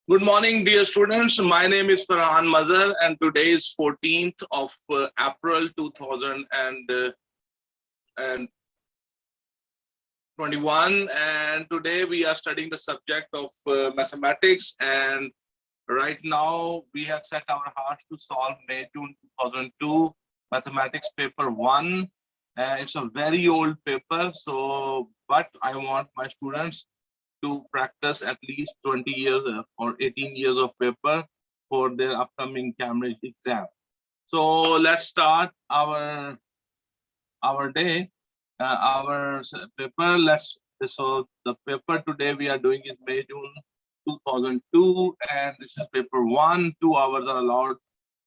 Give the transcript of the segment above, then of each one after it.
Good morning, dear students. My name is Ferhan Mazher, and today is 14th of April 2021. And today we are studying the subject of mathematics. And right now we have set our hearts to solve May-June 2002 mathematics paper 1. It's a very old paper, but I want my students to practice at least 20 years or 18 years of paper for their upcoming Cambridge exam. So let's start our day, our paper. So the paper today we are doing is May-June 2002, and this is paper 1. 2 hours are allowed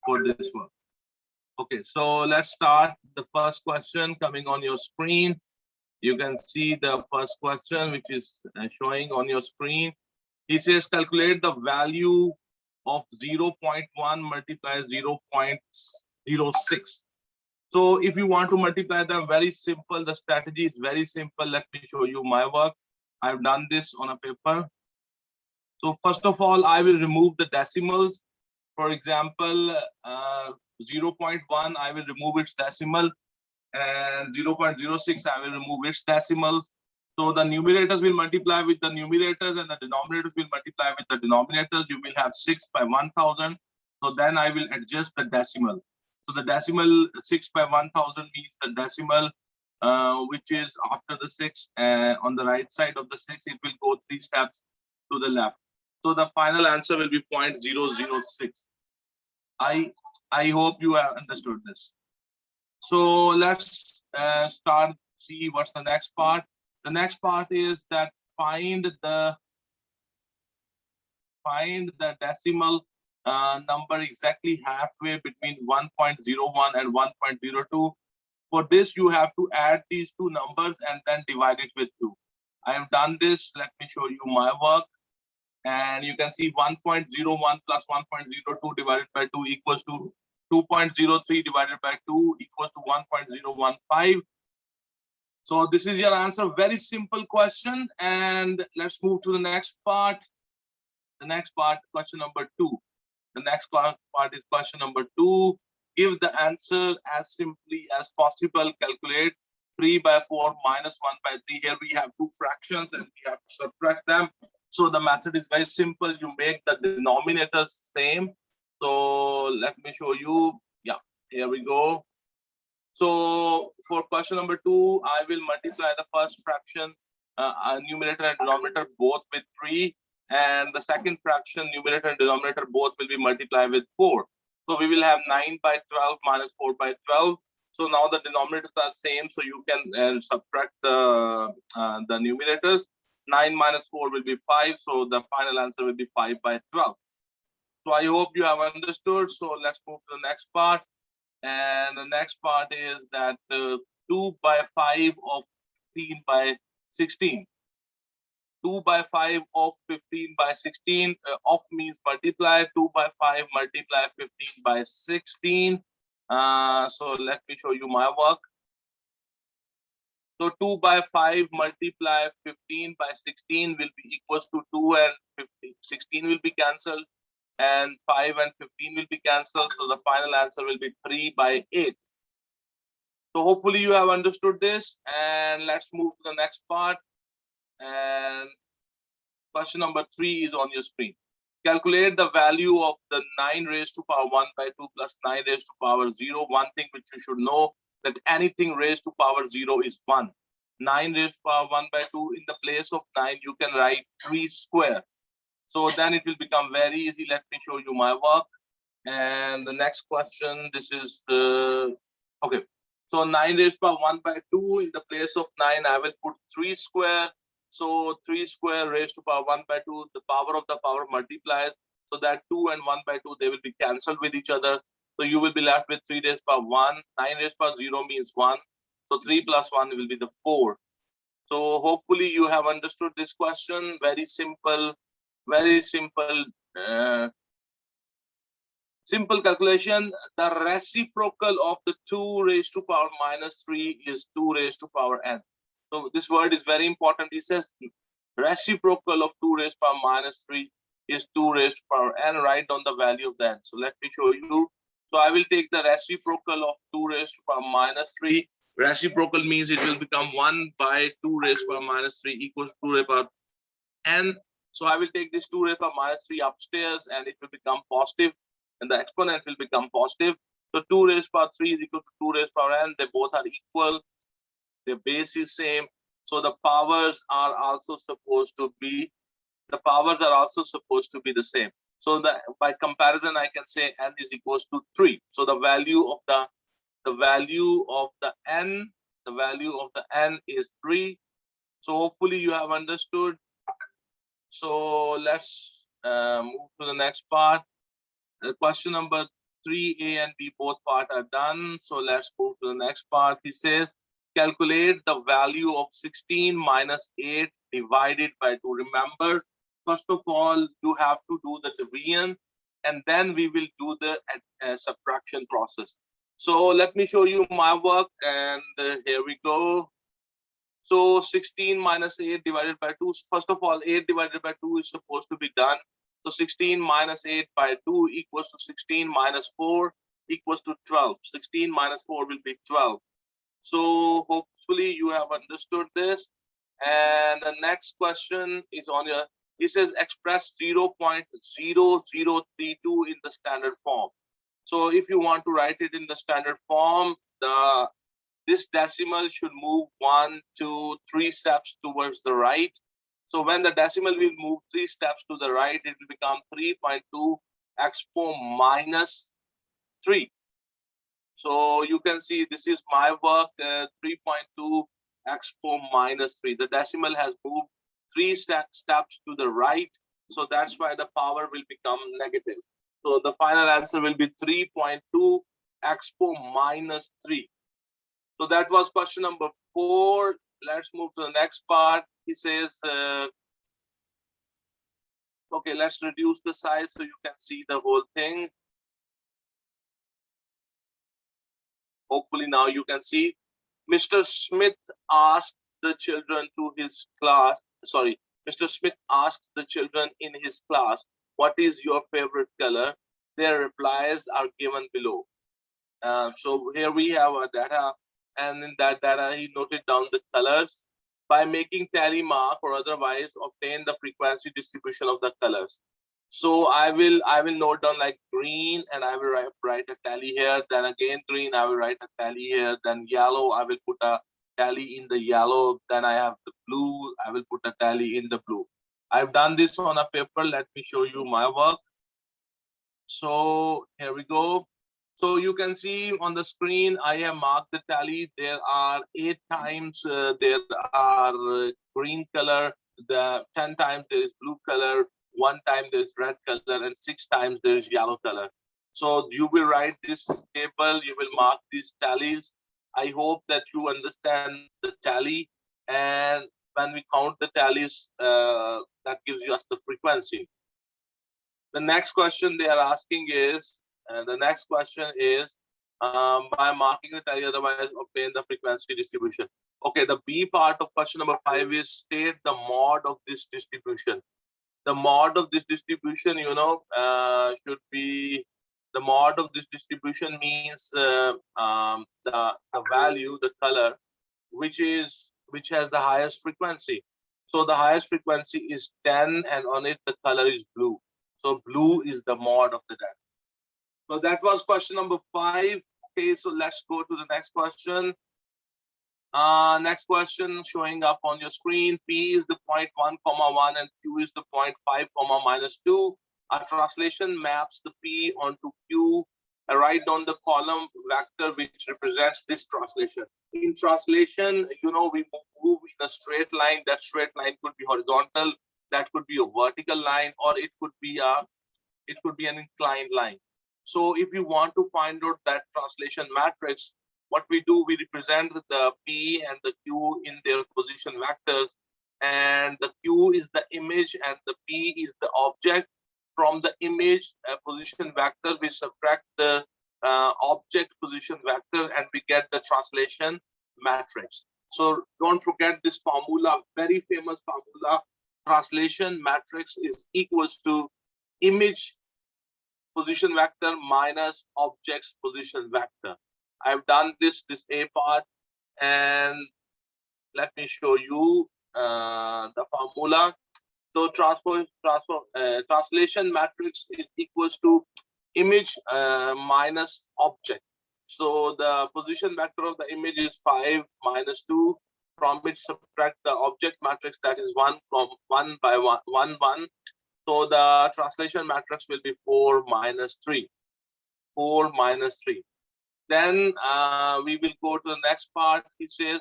for this work. Okay, so let's start. The first question coming on your screen. You can see the first question, which is showing on your screen. He says, calculate the value of 0.1 multiplies 0.06. So if you want to multiply them, very simple. The strategy is very simple. Let me show you my work. I've done this on a paper. So first of all, I will remove the decimals. For example, 0.1, I will remove its decimal. And 0.06, I will remove its decimals. So the numerators will multiply with the numerators and the denominators will multiply with the denominators. You will have 6 by 1000. So then I will adjust the decimal. So the decimal 6 by 1000 means the decimal, which is after the 6, on the right side of the 6, it will go 3 steps to the left. So the final answer will be 0.006. I hope you have understood this. So let's see what's the next part. The next part is that find the decimal number exactly halfway between 1.01 and 1.02. For this, you have to add these two numbers and then divide it with 2. I have done this. Let me show you my work. And you can see 1.01 plus 1.02 divided by 2 equals to 2.03 divided by 2 equals to 1.015. So this is your answer. Very simple question. And let's move to the next part. The next part, question number 2. The next part is question number 2. Give the answer as simply as possible. Calculate 3 by 4 minus 1 by 3. Here we have two fractions and we have to subtract them. So the method is very simple. You make the denominators same. So let me show you. Yeah, here we go. So for question number 2, I will multiply the first fraction, numerator and denominator both with 3. And the second fraction, numerator and denominator both will be multiplied with 4. So we will have 9 by 12 minus 4 by 12. So now the denominators are same. So you can subtract the numerators. 9 minus 4 will be 5. So the final answer will be 5 by 12. So I hope you have understood. So let's move to the next part. And the next part is that 2 by 5 of 15 by 16. 2 by 5 of 15 by 16. Of means multiply. 2 by 5 multiply 15 by 16. So let me show you my work. So 2 by 5 multiply 15 by 16 will be equals to 2 and 15. 16 will be cancelled. And 5 and 15 will be cancelled. So the final answer will be 3 by 8. So hopefully you have understood this. And let's move to the next part. And question number 3 is on your screen. Calculate the value of the 9 raised to power 1 by 2 plus 9 raised to power 0. One thing which you should know, that anything raised to power 0 is 1. 9 raised to power 1 by 2, in the place of 9, you can write 3 square. So then it will become very easy. Let me show you my work. And the next question, this is, okay. So 9 raised to power 1 by 2, in the place of 9, I will put 3 square. So 3 square raised to power 1 by 2, the power of the power multiplies. So that 2 and 1 by 2, they will be cancelled with each other. So you will be left with 3 raised to power 1. 9 raised to power 0 means 1. So 3 plus 1 will be the 4. So hopefully you have understood this question. Very simple. Very simple, simple calculation. The reciprocal of the 2 raised to power minus 3 is 2 raised to power n. So this word is very important. It says reciprocal of 2 raised to power minus 3 is 2 raised to power n. Write down the value of the n. So let me show you. So I will take the reciprocal of 2 raised to power minus 3. Reciprocal means it will become 1 by 2 raised to power minus 3 equals 2 raised to power n. So I will take this 2 raised to power minus 3 upstairs and it will become positive and the exponent will become positive. So 2 raised to power 3 is equal to 2 raised to power n. They both are equal. The base is same. So the powers are also supposed to be the same. So by comparison, I can say n is equals to 3. So the value of the n is 3. So hopefully you have understood. So let's move to the next part. Question number 3A and B, both part are done. So let's move to the next part. He says, calculate the value of 16 minus 8 divided by 2. Remember, first of all, you have to do the division and then we will do the subtraction process. So let me show you my work and here we go. So 16 minus 8 divided by 2. First of all, 8 divided by 2 is supposed to be done. So 16 minus 8 by 2 equals to 16 minus 4 equals to 12. 16 minus 4 will be 12. So hopefully you have understood this. And the next question is on your, it says express 0.0032 in the standard form. So if you want to write it in the standard form, this decimal should move 1, 2, 3 steps towards the right. So when the decimal will move 3 steps to the right, it will become 3.2 expo minus 3. So you can see this is my work, 3.2 expo minus 3. The decimal has moved 3 steps to the right. So that's why the power will become negative. So the final answer will be 3.2 expo minus 3. So that was question number 4. Let's move to the next part. He says, okay, let's reduce the size so you can see the whole thing. Hopefully now you can see. Mr. Smith asked the children to his class, Mr. Smith asked the children in his class, what is your favorite color? Their replies are given below. So here we have our data, and in that data he noted down the colors. By making tally mark or otherwise obtain the frequency distribution of the colors. So I will note down like green and I will write a tally here, then again green, I will write a tally here, then yellow, I will put a tally in the yellow, then I have the blue, I will put a tally in the blue. I've done this on a paper. Let me show you my work. So here we go. So you can see on the screen, I have marked the tally. There are 8 times there are green color, 10 times there is blue color, 1 time there is red color, and 6 times there is yellow color. So you will write this table, you will mark these tallies. I hope that you understand the tally, and when we count the tallies, that gives us the frequency. The next question they are asking is, by marking the tally, otherwise obtain the frequency distribution. Okay, the B part of question number 5 is state the mod of this distribution. The mod of this distribution, should be, the mod of this distribution means the value, the color, which has the highest frequency. So the highest frequency is 10, and on it the color is blue. So blue is the mod of the data. So that was question number 5. Okay, so let's go to the next question. Next question showing up on your screen. P is the 0.1, and Q is the 0.5, -2. Our translation maps the P onto Q. I write down the column vector which represents this translation. In translation, we move in a straight line. That straight line could be horizontal, that could be a vertical line, or it could be an inclined line. So if you want to find out that translation matrix, what we do, we represent the P and the Q in their position vectors, and the Q is the image and the P is the object. From the image position vector, we subtract the object position vector and we get the translation matrix. So don't forget this formula, very famous formula. Translation matrix is equals to image position vector minus object's position vector. I've done this A part, and let me show you the formula. So translation matrix is equals to image minus object. So the position vector of the image is 5 minus 2. From it subtract the object matrix, that is 1 from 1 by 1 1 1. So the translation matrix will be 4 minus 3. 4 minus 3. Then we will go to the next part. It says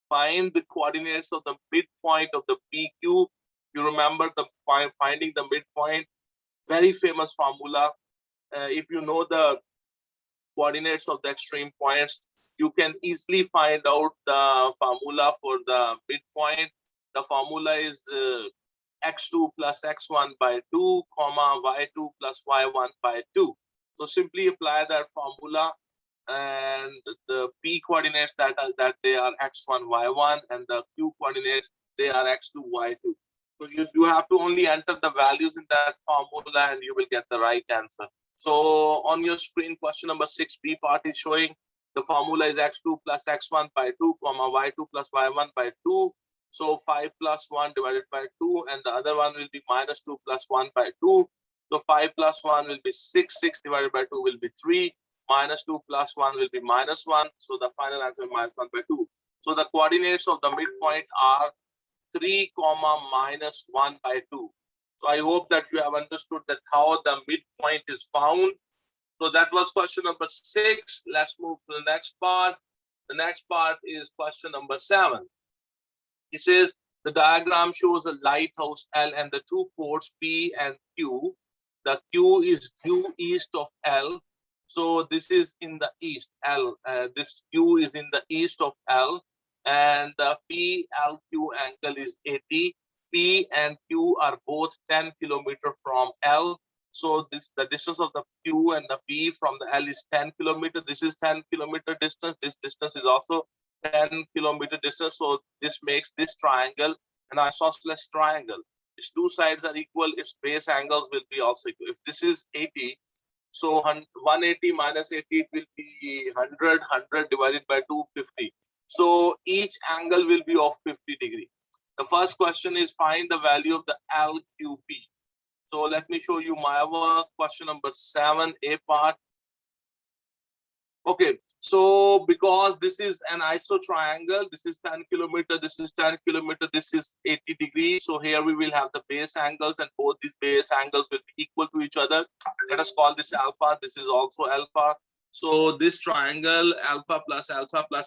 find the coordinates of the midpoint of the PQ. You remember the finding the midpoint, very famous formula. If you know the coordinates of the extreme points, you can easily find out the formula for the midpoint. The formula is x2 plus x1 by 2, comma y2 plus y1 by 2. So simply apply that formula, and the p coordinates that they are x1 y1, and the q coordinates they are x2 y2. So you have to only enter the values in that formula and you will get the right answer. So on your screen, question number 6b part is showing the formula is x2 plus x1 by 2, comma y2 plus y1 by 2. So 5 plus 1 divided by 2, and the other one will be minus 2 plus 1 by 2. So 5 plus 1 will be 6, 6 divided by 2 will be 3, minus 2 plus 1 will be minus 1. So the final answer is minus 1 by 2. So the coordinates of the midpoint are 3, comma minus 1 by 2. So I hope that you have understood that how the midpoint is found. So that was question number 6. Let's move to the next part. The next part is question number 7. It says the diagram shows a lighthouse L and the two ports P and Q. The Q is due east of L. So this is in the east, L. This Q is in the east of L. And the PLQ angle is 80. P and Q are both 10 kilometers from L. So the distance of the Q and the P from the L is 10 kilometers. This is 10 kilometer distance. This distance is also 10 kilometer distance. So this makes this triangle an isosceles triangle. Its two sides are equal. Its base angles will be also equal. If this is 80, so 180 minus 80 will be 100. 100 divided by 250. So each angle will be of 50 degrees. The first question is find the value of the LQP. So let me show you my work. Question number 7, A part. Okay, so because this is an iso triangle, this is 10 kilometer, this is 10 kilometer, this is 80 degrees. So here we will have the base angles, and both these base angles will be equal to each other. Let us call this alpha. This is also alpha. So this triangle alpha plus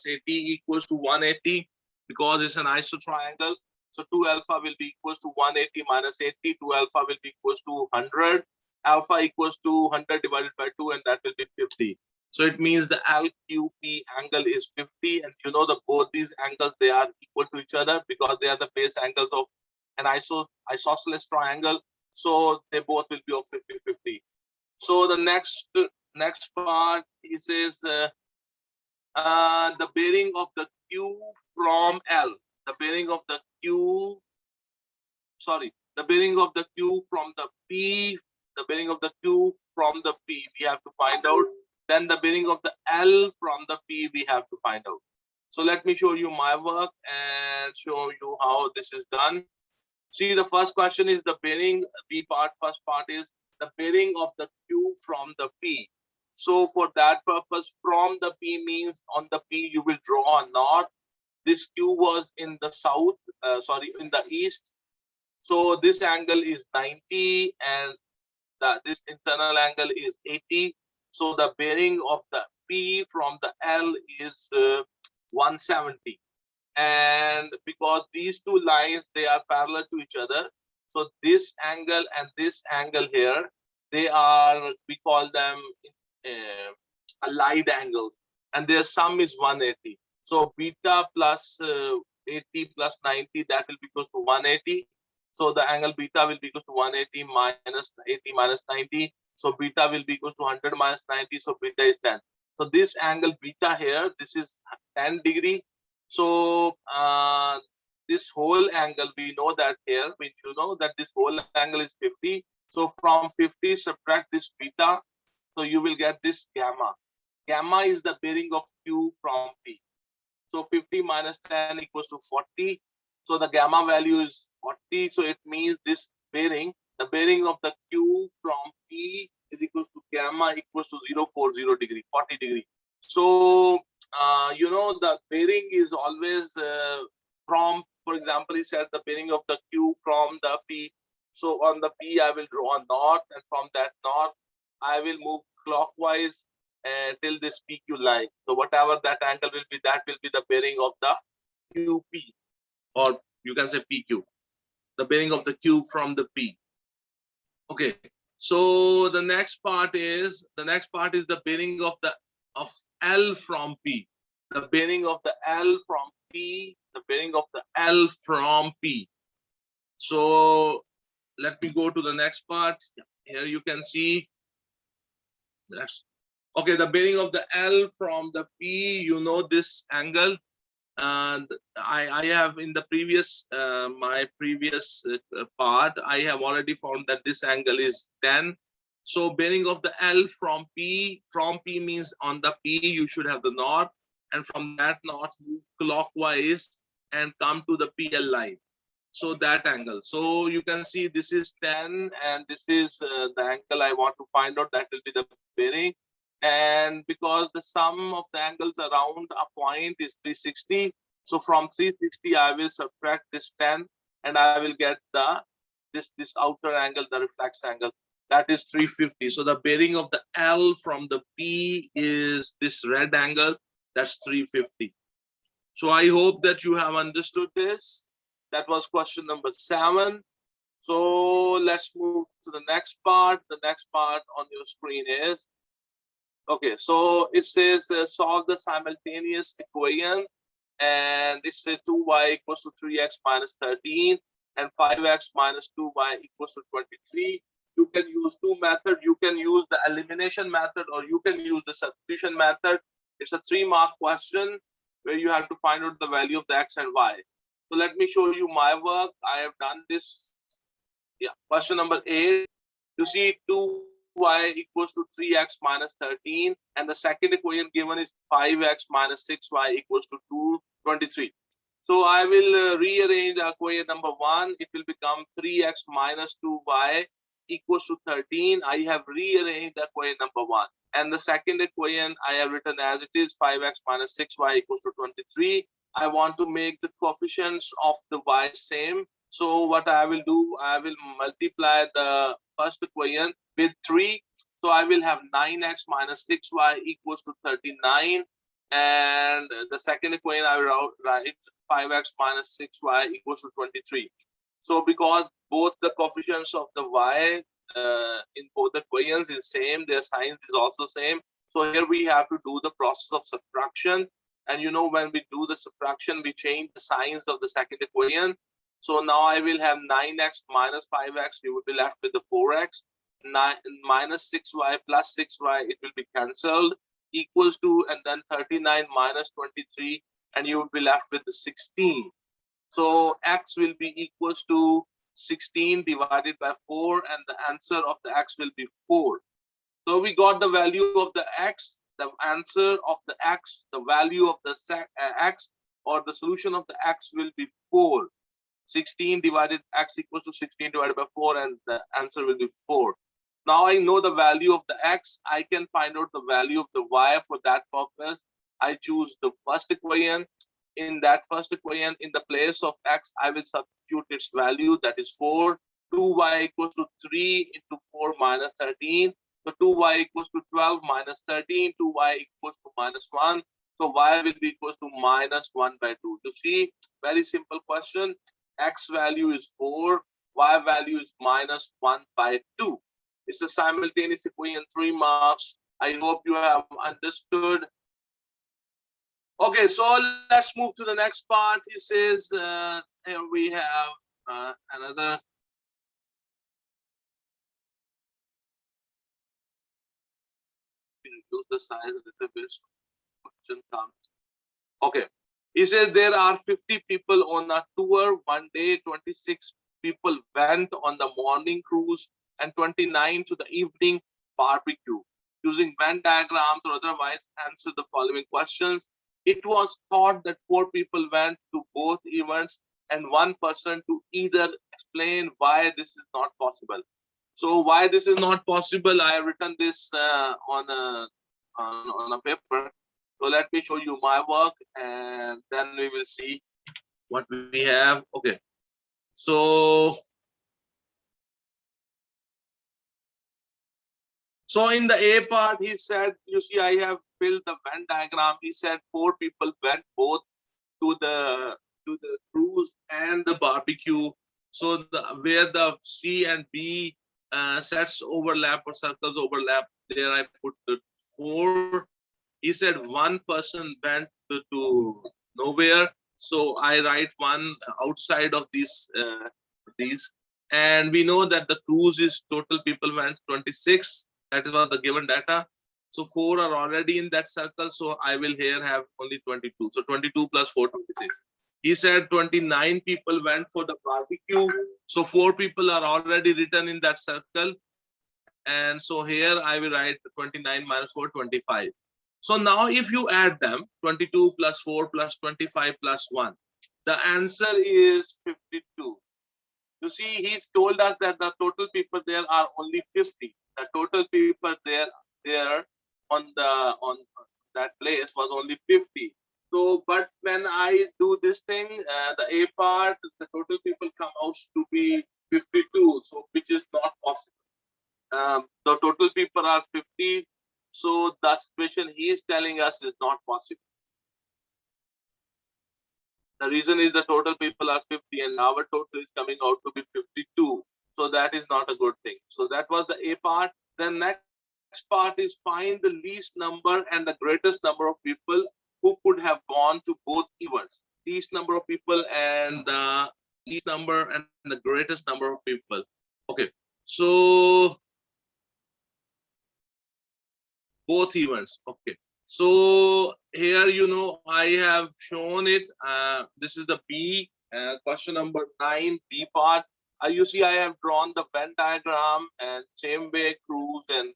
80 equals to 180 because it's an iso triangle. So 2 alpha will be equals to 180 minus 80. 2 alpha will be equals to 100. Alpha equals to 100 divided by 2, and that will be 50. So it means the LQP angle is 50, and you know that both these angles, they are equal to each other because they are the base angles of an isosceles triangle. So they both will be of 50-50. So the next part, he says the bearing of the Q from L. The bearing of the Q, the bearing of the Q from the P. The bearing of the Q from the P, we have to find out. Then the bearing of the L from the P we have to find out. So let me show you my work and show you how this is done. See, the first question is the bearing. B part, first part is the bearing of the Q from the P. So for that purpose, from the P means on the P you will draw a knot. This Q was in the south, in the east. So this angle is 90 and this internal angle is 80. So the bearing of the P from the L is 170. And because these two lines, they are parallel to each other. So this angle and this angle here, they are, we call them allied angles. And their sum is 180. So beta plus 80 plus 90, that will be equal to 180. So the angle beta will be equal to 180 minus 80 minus 90. So beta will be equal to 100 minus 90. So beta is 10. So this angle beta here, this is 10 degree. So this whole angle, we know that here, you know that this whole angle is 50. So from 50, subtract this beta. So you will get this gamma. Gamma is the bearing of Q from P. So 50 minus 10 equals to 40. So the gamma value is 40. So it means this bearing, the bearing of the Q from P is equals to gamma equals to 040 degree, 40 degree. So, you know, the bearing is always from, for example, he said the bearing of the Q from the P. So on the P, I will draw a north, and from that north, I will move clockwise till this PQ line. So whatever that angle will be, that will be the bearing of the QP, or you can say PQ, the bearing of the Q from the P. Okay. So the next part is the bearing of L from P. The bearing of the L from P. The bearing of the L from P. So let me go to the next part. Here you can see. Okay, the bearing of the L from the P, you know this angle. And I have in the previous, my previous part, I have already found that this angle is 10. So bearing of the L from P means on the P, you should have the north. And from that north, move clockwise and come to the PL line. So that angle. So you can see this is 10 and this is the angle I want to find out. That will be the bearing. And because the sum of the angles around a point is 360, so from 360 I will subtract this 10 and I will get the this outer angle, the reflex angle, that is 350. So the bearing of the L from the P is this red angle, that's 350. So I hope that you have understood this. That was question number 7. So let's move to the next part. The next part on your screen is, okay, so it says solve the simultaneous equation, and it says 2y equals to 3x minus 13 and 5x minus 2y equals to 23. You can use two methods. You can use the elimination method or you can use the substitution method. It's a 3-mark question where you have to find out the value of the x and y. So let me show you my work. I have done this. Yeah, question number 8. You see 2y equals to 3x minus 13 and the second equation given is 5x minus 6y equals to 23. So I will rearrange the equation number 1. It will become 3x minus 2y equals to 13. I have rearranged the equation number 1. And the second equation I have written as it is, 5x minus 6y equals to 23. I want to make the coefficients of the y same. So what I will do, I will multiply the first equation with 3. So I will have 9x minus 6y equals to 39. And the second equation I will write 5x minus 6y equals to 23. So because both the coefficients of the y in both the equations is same, their signs is also same. So here we have to do the process of subtraction. And you know, when we do the subtraction, we change the signs of the second equation. So now I will have 9x minus 5x, we will be left with the 4x. 9 minus 6y plus 6y, it will be cancelled, equals to, and then 39 minus 23, and you will be left with the 16. So x will be equals to 16 divided by 4, and the answer of the x will be 4. So we got the value of the x, the answer of the x, the value of the x, or the solution of the x will be 4. 16 divided x equals to 16 divided by 4, and the answer will be 4. Now I know the value of the x. I can find out the value of the y. For that purpose, I choose the first equation. In that first equation, in the place of x, I will substitute its value, that is 4. 2y equals to 3 into 4 minus 13. So 2y equals to 12 minus 13. 2y equals to minus 1. So y will be equals to minus 1 by 2. You see, very simple question. X value is 4, y value is minus 1 by 2. It's a simultaneous equation, 3 marks. I hope you have understood. Okay, so let's move to the next part. He says, here we have another. Reduce the size a little bit. So question comes. Okay, He says there are 50 people on a tour one day, 26 people went on the morning cruise, and 29 to the evening barbecue. Using Venn diagrams or otherwise, answer the following questions. It was thought that 4 people went to both events and 1 person to either explain why this is not possible. So why this is not possible, I have written this on a paper. So let me show you my work, and then we will see what we have. Okay. So in the A part, he said, you see, I have filled the Venn diagram. He said 4 people went both to the cruise and the barbecue. So where the C and B sets overlap or circles overlap, there I put the 4. He said 1 person went to nowhere, so I write 1 outside of these. And we know that the cruise is total people went 26. That is what the given data. So 4 are already in that circle. So I will here have only 22. So 22 plus 4, 26. He said 29 people went for the barbecue. So 4 people are already written in that circle. And so here I will write 29 minus 4, 25. So now if you add them, 22 plus 4 plus 25 plus 1, the answer is 52. You see, he's told us that the total people there are only 50. The total people there on that place was only 50. So, but when I do this thing, the A part, the total people come out to be 52. So, which is not possible. The total people are 50. So the situation he is telling us is not possible. The reason is the total people are 50 and our total is coming out to be 52. So that is not a good thing. So that was the A part. The next part is find the least number and the greatest number of people who could have gone to both events. Least number of people and the least number and the greatest number of people. Okay. So both events. Okay. So here, I have shown it. This is the B, question number 9, B part. You see, I have drawn the Venn diagram, and same way cruise and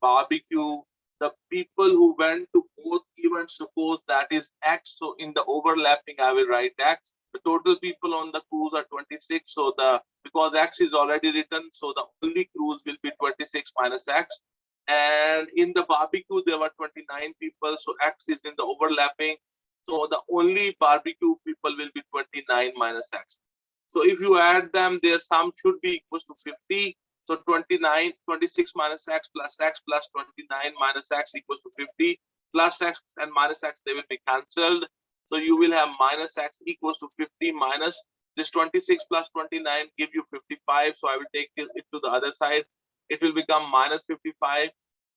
barbecue. The people who went to both events, suppose that is X. So in the overlapping, I will write X. The total people on the cruise are 26. So because X is already written, so the only cruise will be 26 minus X. And in the barbecue, there were 29 people. So X is in the overlapping. So the only barbecue people will be 29 minus X. So if you add them, their sum should be equal to 50. So 26 minus X plus 29 minus X equals to 50. Plus X and minus X, they will be cancelled. So you will have minus X equals to 50 minus this 26 plus 29 give you 55. So I will take it to the other side. It will become minus 55.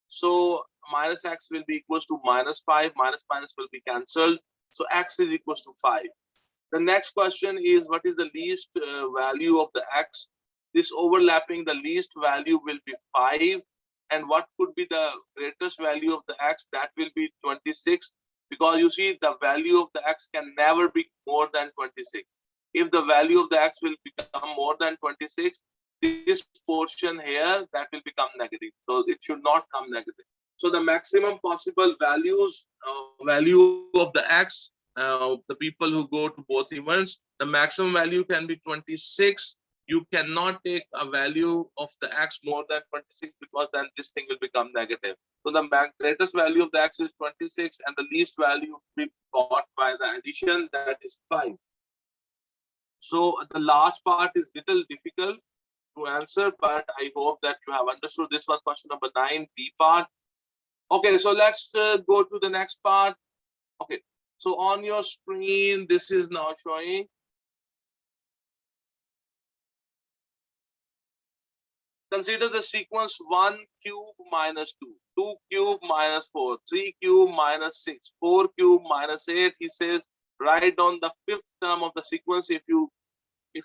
So minus X will be equals to minus 5. Minus will be cancelled. So X is equals to 5. The next question is, what is the least value of the X? This overlapping, the least value will be 5. And what could be the greatest value of the X? That will be 26. Because you see, the value of the X can never be more than 26. If the value of the X will become more than 26, this portion here, that will become negative. So it should not come negative. So the maximum possible value of the X, the people who go to both events, the maximum value can be 26. You cannot take a value of the X more than 26 because then this thing will become negative. So the greatest value of the X is 26 and the least value will be got by the addition, that is 5. So the last part is little difficult to answer, but I hope that you have understood. This was question number 9, B part. Okay, so let's go to the next part. Okay, so on your screen, this is now showing. Consider the sequence 1 cube minus 2, 2 cube minus 4, 3 cube minus 6, 4 cube minus 8. He says, write down the 5th term of the sequence. If you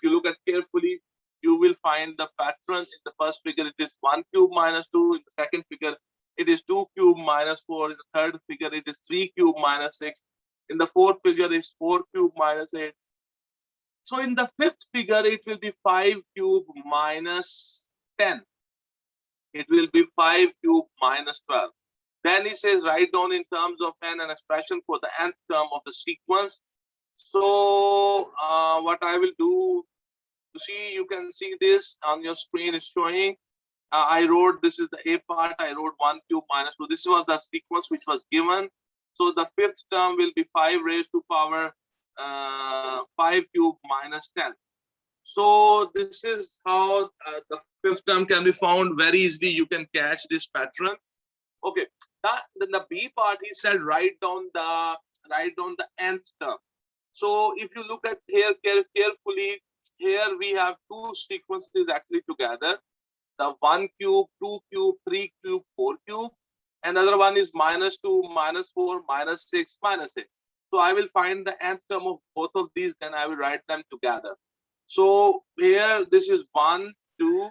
look at carefully, you will find the pattern. In the first figure, it is 1 cube minus 2. In the second figure, it is 2 cube minus 4. In the third figure, it is 3 cube minus 6. In the fourth figure, it's 4 cube minus 8. So in the fifth figure, it will be 5 cube minus 10. It will be 5 cube minus 12. Then he says, write down in terms of n an expression for the nth term of the sequence. So what I will do, you see, you can see this on your screen is showing. I wrote, this is the A part, I wrote 1 cube minus 2. This was the sequence which was given. So the fifth term will be 5 raised to power 5 cube minus 10. So this is how the fifth term can be found very easily. You can catch this pattern. Okay, then the B part, he said write down the nth term. So if you look at here carefully, here we have two sequences actually together. The 1 cube, 2 cube, 3 cube, 4 cube. Another one is minus 2, minus 4, minus 6, minus 8. So I will find the nth term of both of these, then I will write them together. So here this is 1, 2.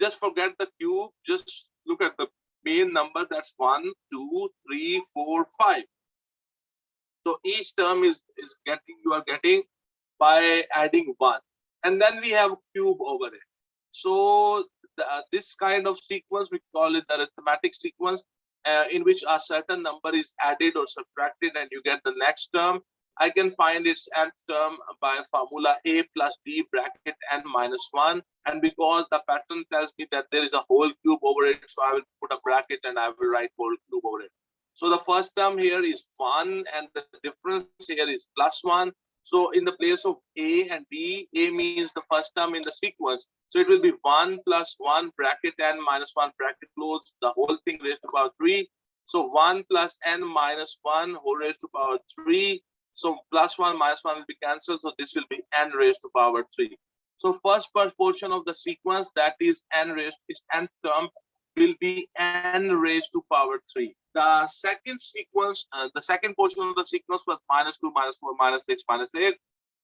Just forget the cube. Just look at the main number. That's 1, 2, 3, 4, 5. So each term is getting, you are getting by adding 1. And then we have cube over it. So this kind of sequence, we call it the arithmetic sequence, in which a certain number is added or subtracted and you get the next term. I can find its nth term by formula A plus B bracket n minus 1. And because the pattern tells me that there is a whole cube over it, so I will put a bracket and I will write whole cube over it. So the first term here is 1 and the difference here is plus 1. So in the place of A and B, A means the first term in the sequence. So it will be 1 plus 1 bracket n minus 1 bracket close, the whole thing raised to power 3. So 1 plus n minus 1 whole raised to power 3. So plus 1 minus 1 will be cancelled. So this will be n raised to power 3. So first portion of the sequence, that is nth term, will be n raised to power 3. The second sequence, the second portion of the sequence was minus 2, minus 4, minus 6, minus 8.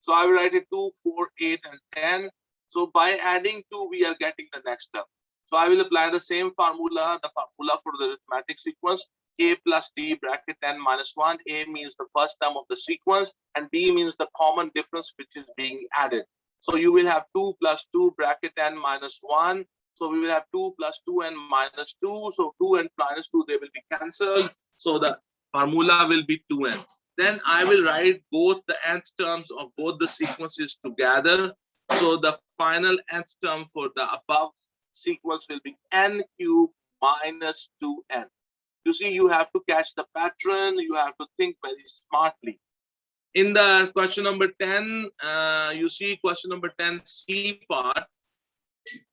So I will write it 2, 4, 8, and 10. So by adding 2, we are getting the next term. So I will apply the same formula, the formula for the arithmetic sequence. A plus D bracket n minus 1. A means the first term of the sequence and D means the common difference which is being added. So you will have 2 plus 2 bracket n minus 1. So we will have 2 plus 2 and minus 2. So 2 and minus 2, they will be cancelled. So the formula will be 2n. Then I will write both the nth terms of both the sequences together. So the final nth term for the above sequence will be n cube minus 2n. You see, you have to catch the pattern. You have to think very smartly. In the question number 10, you see question number 10 C part.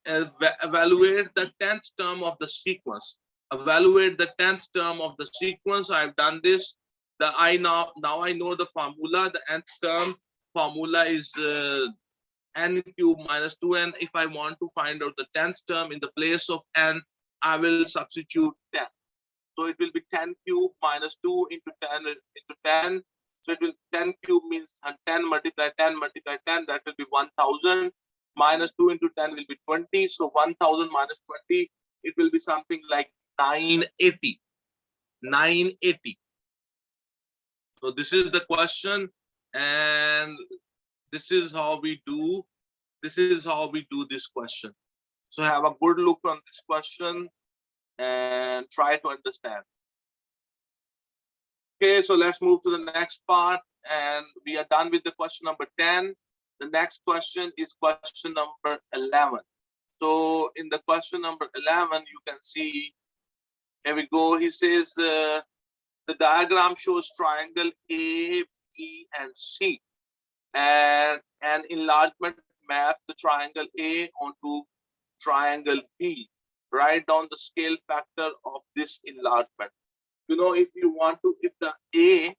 Evaluate the 10th term of the sequence. Evaluate the 10th term of the sequence. I've done this. Now I know the formula. The nth term formula is n cube minus 2n. If I want to find out the 10th term, in the place of n, I will substitute 10. So it will be 10 cube minus 2 into 10 into 10. So it will 10 cube means 10 multiply 10 multiply 10. That will be 1000. Minus 2 into 10 will be 20. So 1000 minus 20, it will be something like 980. 980. So this is the question, and this is how we do. This is how we do this question. So have a good look on this question and try to understand. Okay, so let's move to the next part, and we are done with the question number 10. The next question is question number 11. So in the question number 11, you can see, here we go. He says the diagram shows triangle A, B, and C, and an enlargement map the triangle A onto triangle B. Write down the scale factor of this enlargement. You know, if you want to, if the A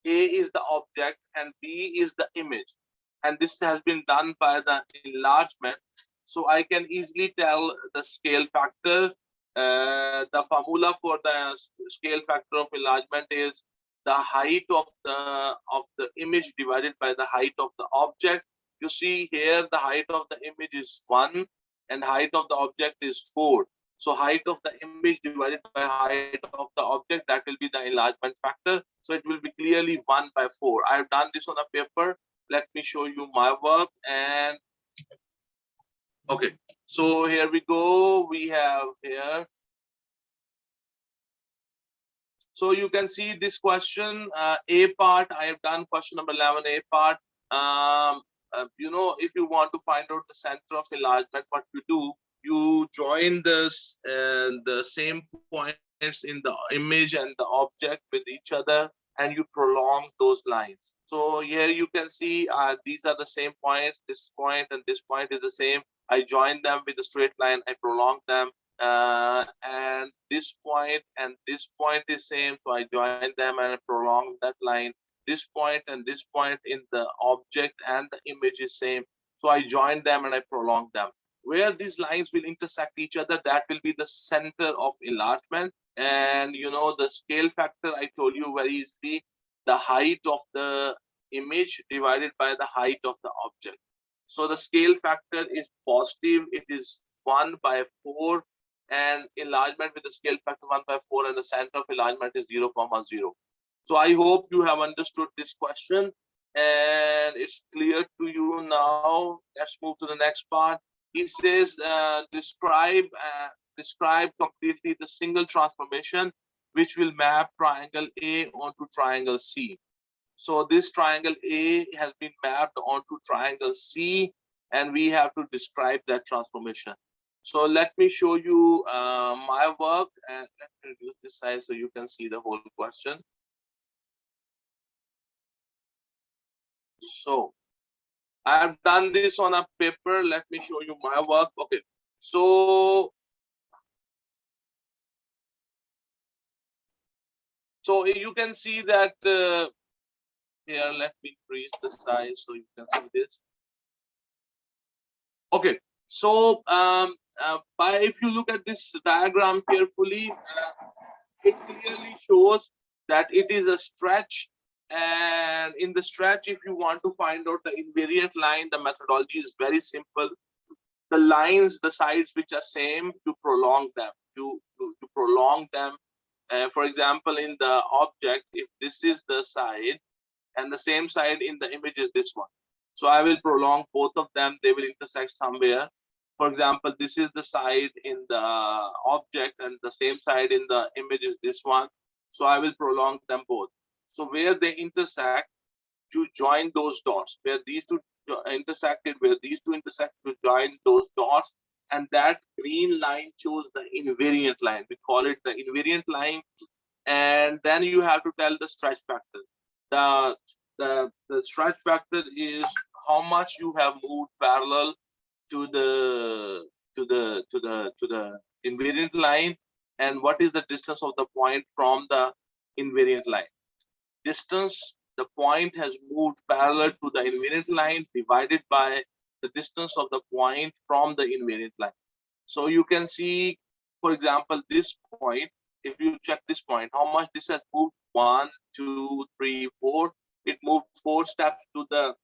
is the object and B is the image, and this has been done by the enlargement, so I can easily tell the scale factor. The formula for the scale factor of enlargement is the height of the image divided by the height of the object. You see here the height of the image is 1 and height of the object is 4. So height of the image divided by height of the object, that will be the enlargement factor. So it will be clearly 1 by 4. I have done this on a paper. Let me show you my work. And okay, so here we go. We have here. So you can see this question, A part. I have done question number 11, A part. You know, if you want to find out the center of enlargement, what you do, you join this the same points in the image and the object with each other, and you prolong those lines. So here you can see these are the same points. This point and this point is the same. I join them with a straight line. I prolong them. And this point and this point is same, so I join them and I prolong that line. This point and this point in the object and the image is same, so I join them and I prolong them. Where these lines will intersect each other, that will be the center of enlargement. And you know, the scale factor, I told you very easily, the height of the image divided by the height of the object. So the scale factor is positive, it is 1 by 4, and enlargement with the scale factor 1 by 4, and the center of enlargement is 0, 0. So I hope you have understood this question and it's clear to you now. Let's move to the next part. He says, describe completely the single transformation which will map triangle A onto triangle C. So this triangle A has been mapped onto triangle C, and we have to describe that transformation. So let me show you my work, and let me reduce this size so you can see the whole question. So I have done this on a paper. Let me show you my work. Okay. So you can see that here, let me increase the size so you can see this. Okay. So if you look at this diagram carefully, it clearly shows that it is a stretch. And in the stretch, if you want to find out the invariant line, the methodology is very simple. The lines, the sides which are same, you prolong them. You prolong them. For example, in the object, if this is the side and the same side in the image is this one, so I will prolong both of them. They will intersect somewhere. For example, this is the side in the object and the same side in the image is this one. So I will prolong them both. So where they intersect, you join those dots. Where these two intersected, where these two intersect, you join those dots. And that green line shows the invariant line. We call it the invariant line. And then you have to tell the stretch factor. The stretch factor is how much you have moved parallel to the invariant line, and what is the distance of the point from the invariant line. Distance, the point has moved parallel to the invariant line divided by the distance of the point from the invariant line. So you can see, for example, this point, if you check this point, how much this has moved, 1, 2, 3, 4. It moved 4 steps to the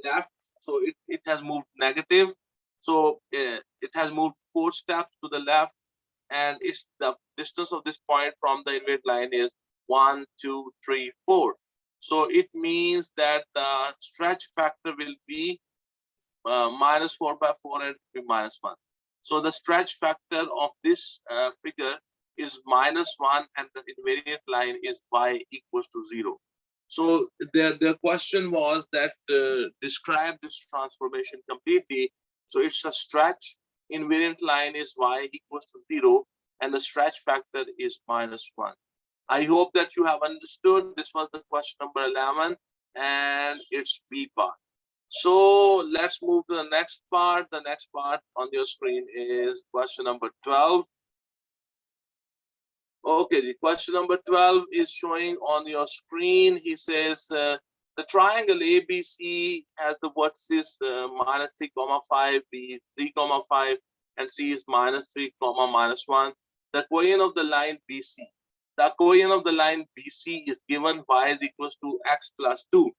left, so it has moved negative. So it has moved 4 steps to the left, and it's the distance of this point from the invariant line is 1, 2, 3, 4. So it means that the stretch factor will be minus 4 by 4 and minus 1. So the stretch factor of this figure is minus 1, and the invariant line is y equals to 0. So the question was that describe this transformation completely. So it's a stretch, invariant line is y equals to 0, and the stretch factor is minus 1. I hope that you have understood. This was the question number 11, and it's B part. So let's move to the next part. The next part on your screen is question number 12. Okay, the question number 12 is showing on your screen. He says the triangle ABC has the vertices minus 3, 5, B 3, 5, and C is minus 3, minus 1. The coordinate of the line BC. The coordinate of the line BC is given y is equals to x plus 2.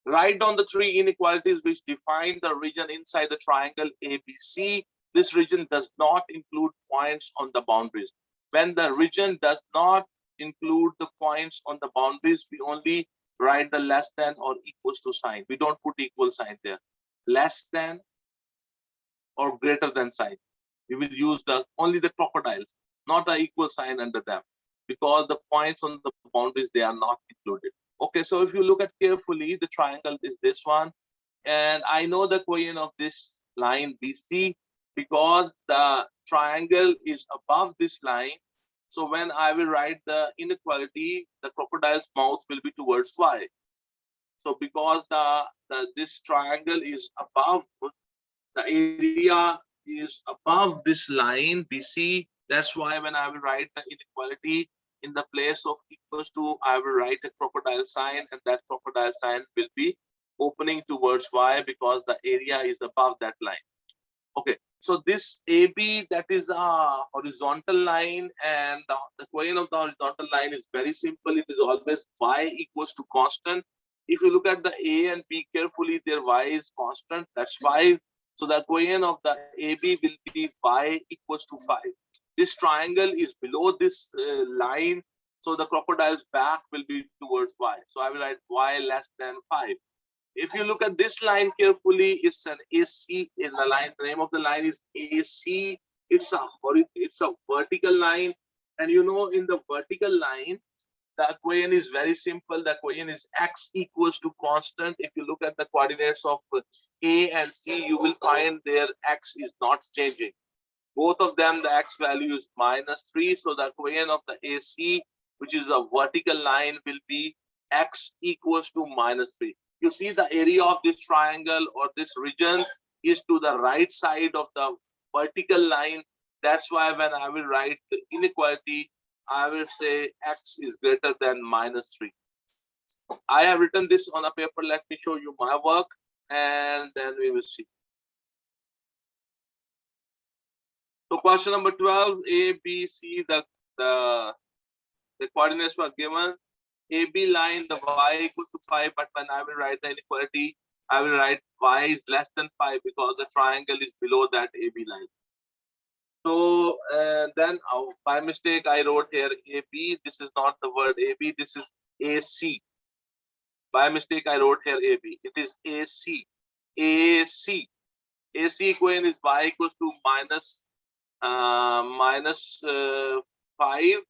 Write down the 3 inequalities which define the region inside the triangle ABC. This region does not include points on the boundaries. When the region does not include the points on the boundaries, we only write the less than or equals to sign. We don't put equal sign there. Less than or greater than sign. We will use only the crocodiles, not an equal sign under them, because the points on the boundaries, they are not included. Okay, so if you look at carefully, the triangle is this one. And I know the equation of this line BC because the triangle is above this line. So when I will write the inequality, the crocodile's mouth will be towards Y. So because this triangle is above, the area is above this line BC. That's why when I will write the inequality, in the place of equals to, I will write a crocodile sign, and that crocodile sign will be opening towards Y because the area is above that line. Okay, so this AB, that is a horizontal line, and the equation of the horizontal line is very simple. It is always Y equals to constant. If you look at the A and B carefully, their Y is constant. That's 5. So the equation of the AB will be Y equals to 5. This triangle is below this line, so the crocodile's back will be towards Y. So I will write Y less than 5. If you look at this line carefully, it's an AC in the line. The name of the line is AC. It's a vertical line, and you know, in the vertical line, the equation is very simple. The equation is x equals to constant. If you look at the coordinates of A and C, you will find their x is not changing. Both of them, the x value is -3. So the equation of the AC, which is a vertical line, will be x equals to -3. You see, the area of this triangle or this region is to the right side of the vertical line. That's why when I will write the inequality, I will say x is greater than -3. I have written this on a paper. Let me show you my work, and then we will see. So question number 12, A, B, C, the coordinates were given. AB line, the Y equal to 5, but when I will write the inequality, I will write Y is less than 5 because the triangle is below that AB line. So then by mistake, I wrote here AB. This is not the word AB, this is AC. By mistake, I wrote here AB. It is AC. AC. AC equation is Y equals to -5.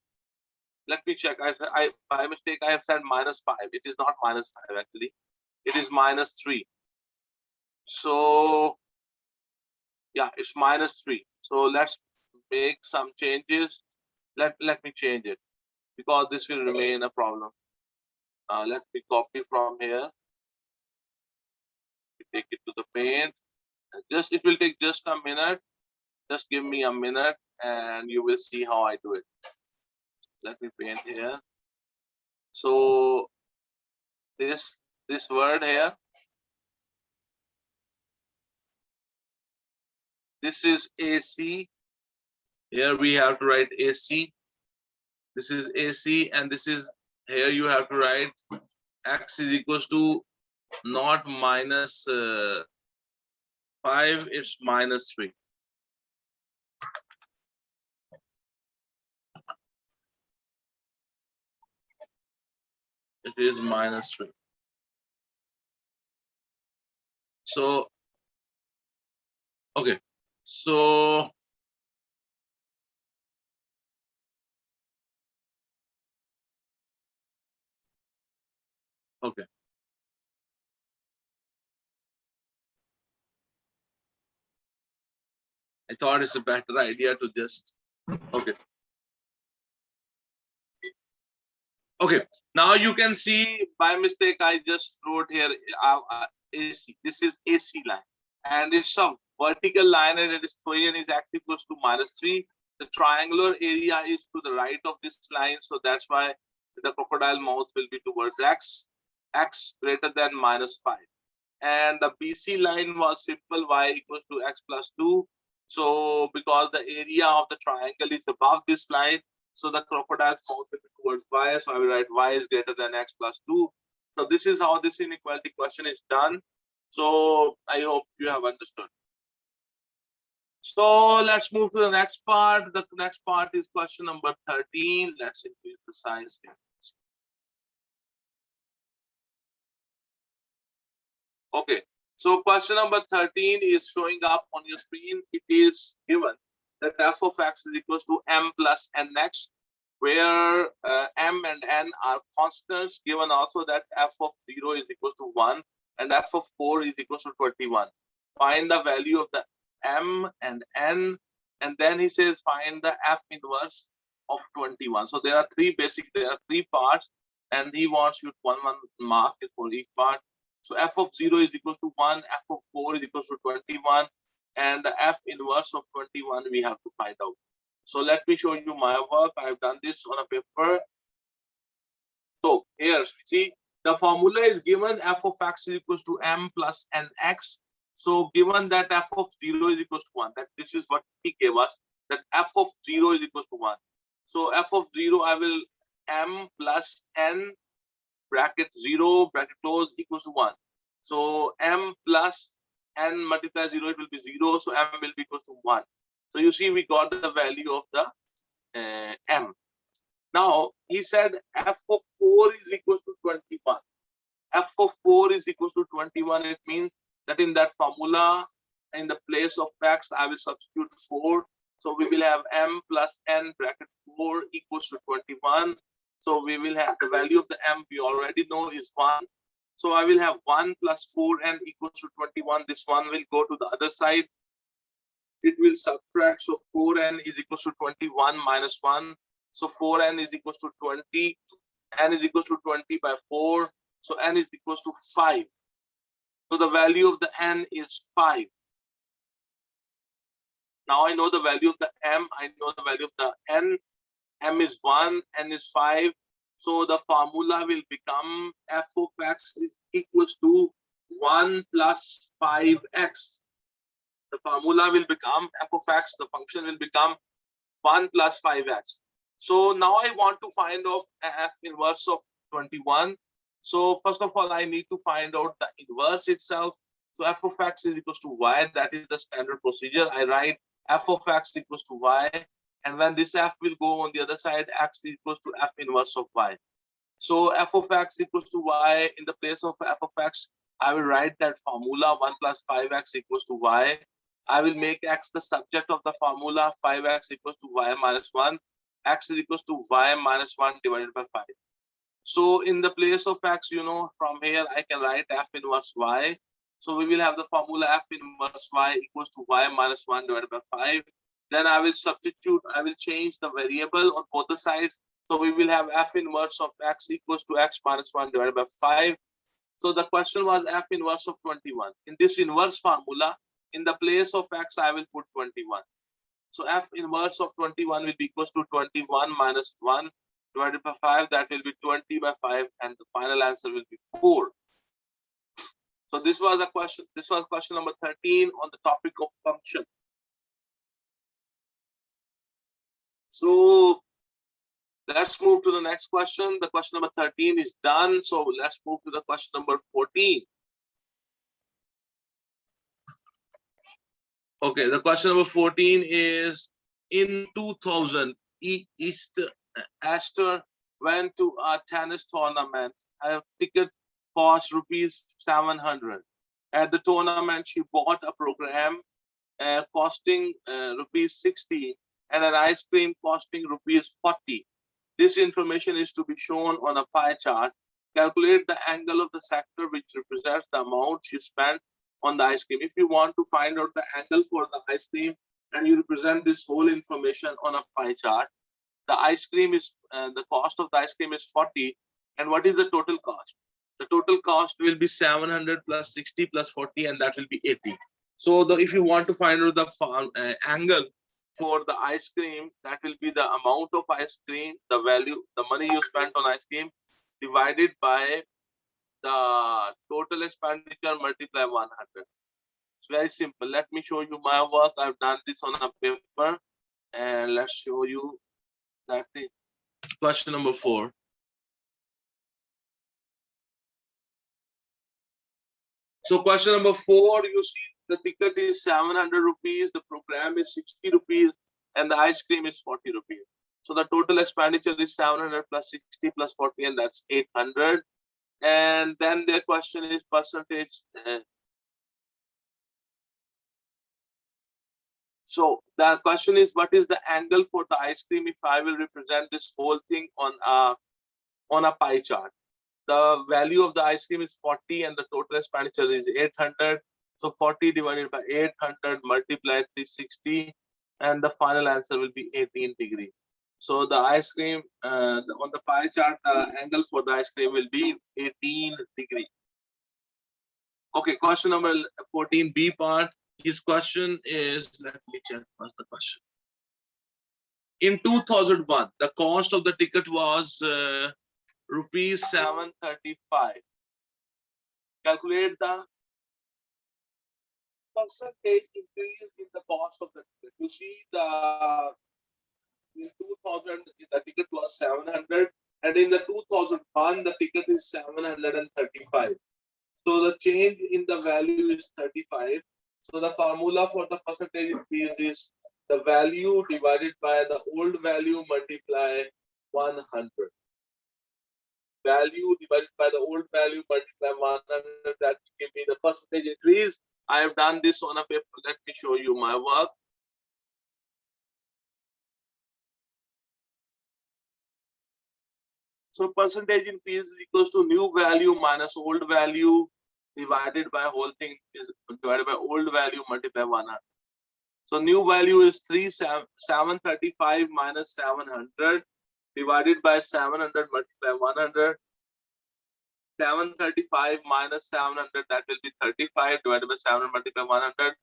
Let me check. I by mistake I have said -5. It is not -5 actually. It is -3. So yeah, it's -3. So let's make some changes. Let me change it because this will remain a problem. Let me copy from here. We take it to the paint. It will take just a minute. Just give me a minute and you will see how I do it. Let me paint here. So this word here, this is AC. Here we have to write AC. This is AC, and this is here you have to write x is equals to not -5, it's -3. It is -3. So okay, so okay. I thought it's a better idea to just okay. Okay, now you can see by mistake I just wrote here AC. This is AC line, and it's a vertical line, and its equation is x equals to -3. The triangular area is to the right of this line, so that's why the crocodile mouth will be towards x greater than -5. And the BC line was simple, y equals to x plus 2. So because the area of the triangle is above this line, so the crocodile's mouth will be towards y. So I will write y is greater than x plus 2. So this is how this inequality question is done. So I hope you have understood. So let's move to the next part. The next part is question number 13. Let's increase the size here. Okay. So question number 13 is showing up on your screen. It is given that f of x is equals to m plus nx, where m and n are constants. Given also that f of 0 is equals to 1 and f of 4 is equals to 21. Find the value of the m and n, and then he says find the f inverse of 21. So there are three parts, and he wants you one mark for each part. So f of 0 is equals to 1, f of 4 is equals to 21, and the f inverse of 21 we have to find out. So let me show you my work. I've done this on a paper. So here, see, the formula is given f of x is equals to m plus nx. So given that f of 0 is equals to 1, that this is what he gave us, that f of 0 is equals to 1. So f of 0, I will m plus n bracket 0 bracket close equals to 1. So m plus n multiply 0, it will be 0. So m will be equals to 1. So you see we got the value of the m. Now he said f of 4 is equals to 21. F of 4 is equals to 21. It means that in that formula, in the place of x, I will substitute 4. So we will have m plus n bracket 4 equals to 21. So we will have the value of the m we already know is 1. So I will have 1 plus 4n equals to 21. This one will go to the other side. It will subtract. So 4n is equals to 21 minus 1. So 4n is equals to 20. N is equals to 20 by 4. So n is equals to 5. So the value of the n is 5. Now I know the value of the m. I know the value of the n. M is 1, n is 5. So the formula will become f of x is equals to 1 plus 5x. The formula will become f of x, the function will become 1 plus 5x. So now I want to find out f inverse of 21. So first of all, I need to find out the inverse itself. So f of x is equals to y. That is the standard procedure. I write f of x equals to y. And when this f will go on the other side, x is equals to f inverse of y. So f of x equals to y. In the place of f of x, I will write that formula 1 plus 5x equals to y. I will make x the subject of the formula 5x equals to y minus 1. X is equals to y minus 1 divided by 5. So in the place of x, from here I can write f inverse y. So we will have the formula f inverse y equals to y minus 1 divided by 5. Then I will substitute, I will change the variable on both the sides. So we will have f inverse of x equals to x minus 1 divided by 5. So the question was f inverse of 21. In this inverse formula, in the place of x, I will put 21. So f inverse of 21 will be equals to 21 minus 1 divided by 5. That will be 20 by 5, and the final answer will be 4. So this was a question. This was question number 13 on the topic of function. So let's move to the next question. The question number 13 is done. So let's move to the question number 14. Okay, the question number 14 is, in 2000, Esther went to a tennis tournament. Her ticket cost rupees 700. At the tournament, she bought a program costing rupees 60 and an ice cream costing rupees 40. This information is to be shown on a pie chart. Calculate the angle of the sector which represents the amount she spent on the ice cream. If you want to find out the angle for the ice cream and you represent this whole information on a pie chart, the ice cream is the cost of the ice cream is 40. And what is the total cost? The total cost will be 700 plus 60 plus 40, and that will be 80. So if you want to find out the angle for the ice cream, that will be the amount of ice cream, the value, the money you spent on ice cream divided by the total expenditure multiply 100. It's very simple. Let me show you my work. I've done this on a paper, and let's show you that thing. Question number 4. So question number 4, you see the ticket is 700 rupees, the program is 60 rupees, and the ice cream is 40 rupees. So the total expenditure is 700 plus 60 plus 40, and that's 800. And then their question is percentage. So the question is, what is the angle for the ice cream if I will represent this whole thing on a pie chart? The value of the ice cream is 40 and the total expenditure is 800. So 40 divided by 800 multiplied 360, and the final answer will be 18 degree. So the ice cream on the pie chart, the angle for the ice cream will be 18 degree. Okay, question number 14B part. His question is, let me check what's the question. In 2001, the cost of the ticket was rupees 735. Calculate the percentage increase in the cost of the ticket. You see, in 2000 the ticket was 700, and in the 2001 the ticket is 735. So the change in the value is 35. So the formula for the percentage increase is the value divided by the old value multiply 100. Value divided by the old value multiply 100, that will give me the percentage increase. I have done this on a paper. Let me show you my work. So percentage increase is equals to new value minus old value divided by whole thing is divided by old value multiply 100. So new value is 735 minus 700 divided by 700 multiply 100. 735 minus 700, that will be 35 divided by 700 multiply 100.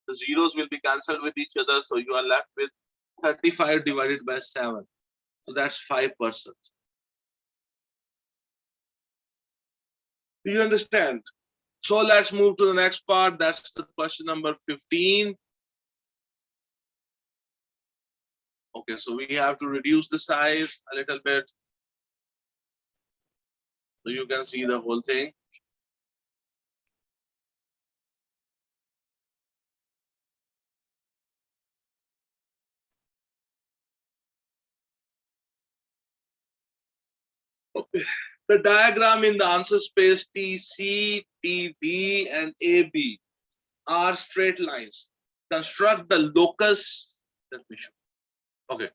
The zeros will be cancelled with each other, so you are left with 35 divided by 7. So that's 5%. Do you understand? So let's move to the next part. That's the question number 15. Okay, so we have to reduce the size a little bit, so you can see the whole thing. Okay. The diagram in the answer space TC, TD, and AB are straight lines. Construct the locus. Let me show. Okay.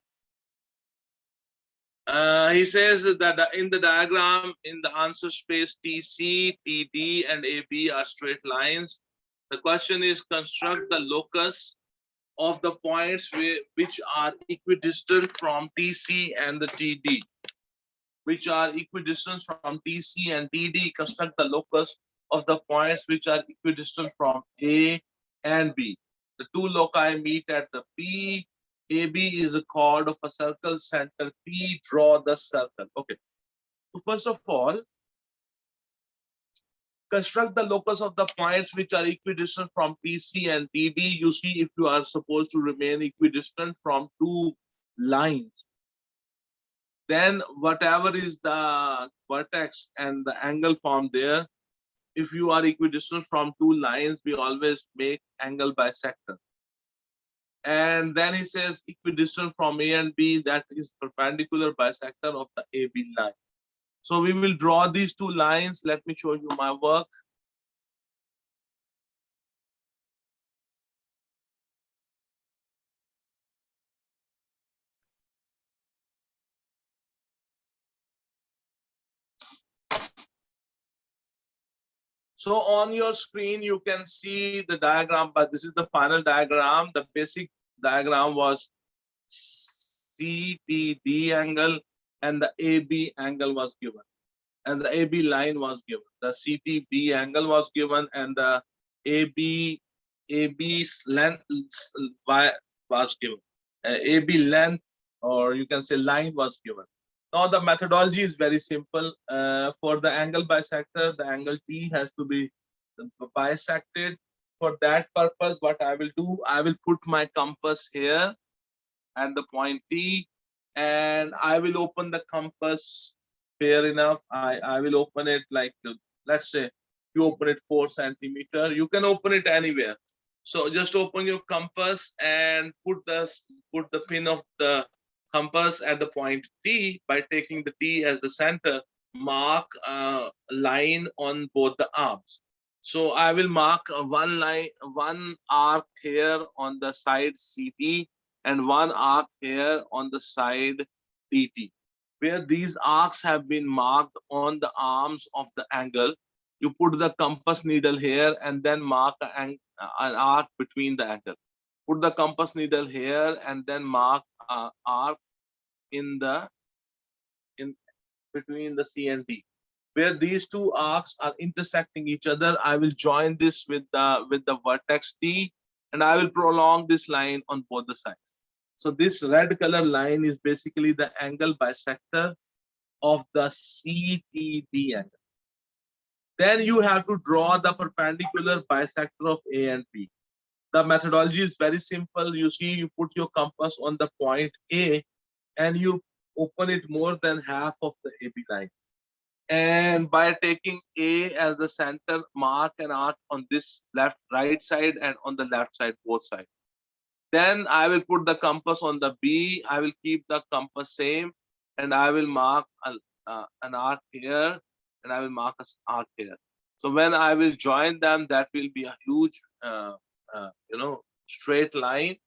He says that in the diagram in the answer space TC, TD, and AB are straight lines. The question is, construct the locus of the points which are equidistant from TC and the TD. Which are equidistant from TC and TD. Construct the locus of the points which are equidistant from A and B. The two loci meet at the P. AB is a chord of a circle center P. Draw the circle. Okay. So first of all, construct the locus of the points which are equidistant from TC and TD. You see, if you are supposed to remain equidistant from two lines, then whatever is the vertex and the angle formed there, if you are equidistant from two lines, we always make angle bisector. And then he says equidistant from A and B, that is perpendicular bisector of the AB line. So we will draw these two lines. Let me show you my work. So on your screen, you can see the diagram, but this is the final diagram. The basic diagram was CTD angle and the AB angle was given. And the AB line was given. The CTB angle was given and the AB's length was given. AB length, or you can say line, was given. Now the methodology is very simple. For the angle bisector, the angle T has to be bisected. For that purpose, what I will do, I will put my compass here and the point T, and I will open the compass. Fair enough. I will open it like, let's say you open it 4 centimeter. You can open it anywhere. So just open your compass and put the pin of the compass at the point T by taking the T as the center. Mark a line on both the arms. So I will mark one line, one arc here on the side CD and one arc here on the side DT. Where these arcs have been marked on the arms of the angle, you put the compass needle here and then mark an arc between the angle. Put the compass needle here and then mark an arc in between the C and D. Where these two arcs are intersecting each other, I will join this with the vertex T, and I will prolong this line on both the sides. So this red color line is basically the angle bisector of the CTD angle. Then you have to draw the perpendicular bisector of A and B. The methodology is very simple. You see, you put your compass on the point A and you open it more than half of the AB line. And by taking A as the center, mark an arc on this right side and on the left side, both sides. Then I will put the compass on the B. I will keep the compass same, and I will mark an arc here, and I will mark an arc here. So when I will join them, that will be a huge, straight line.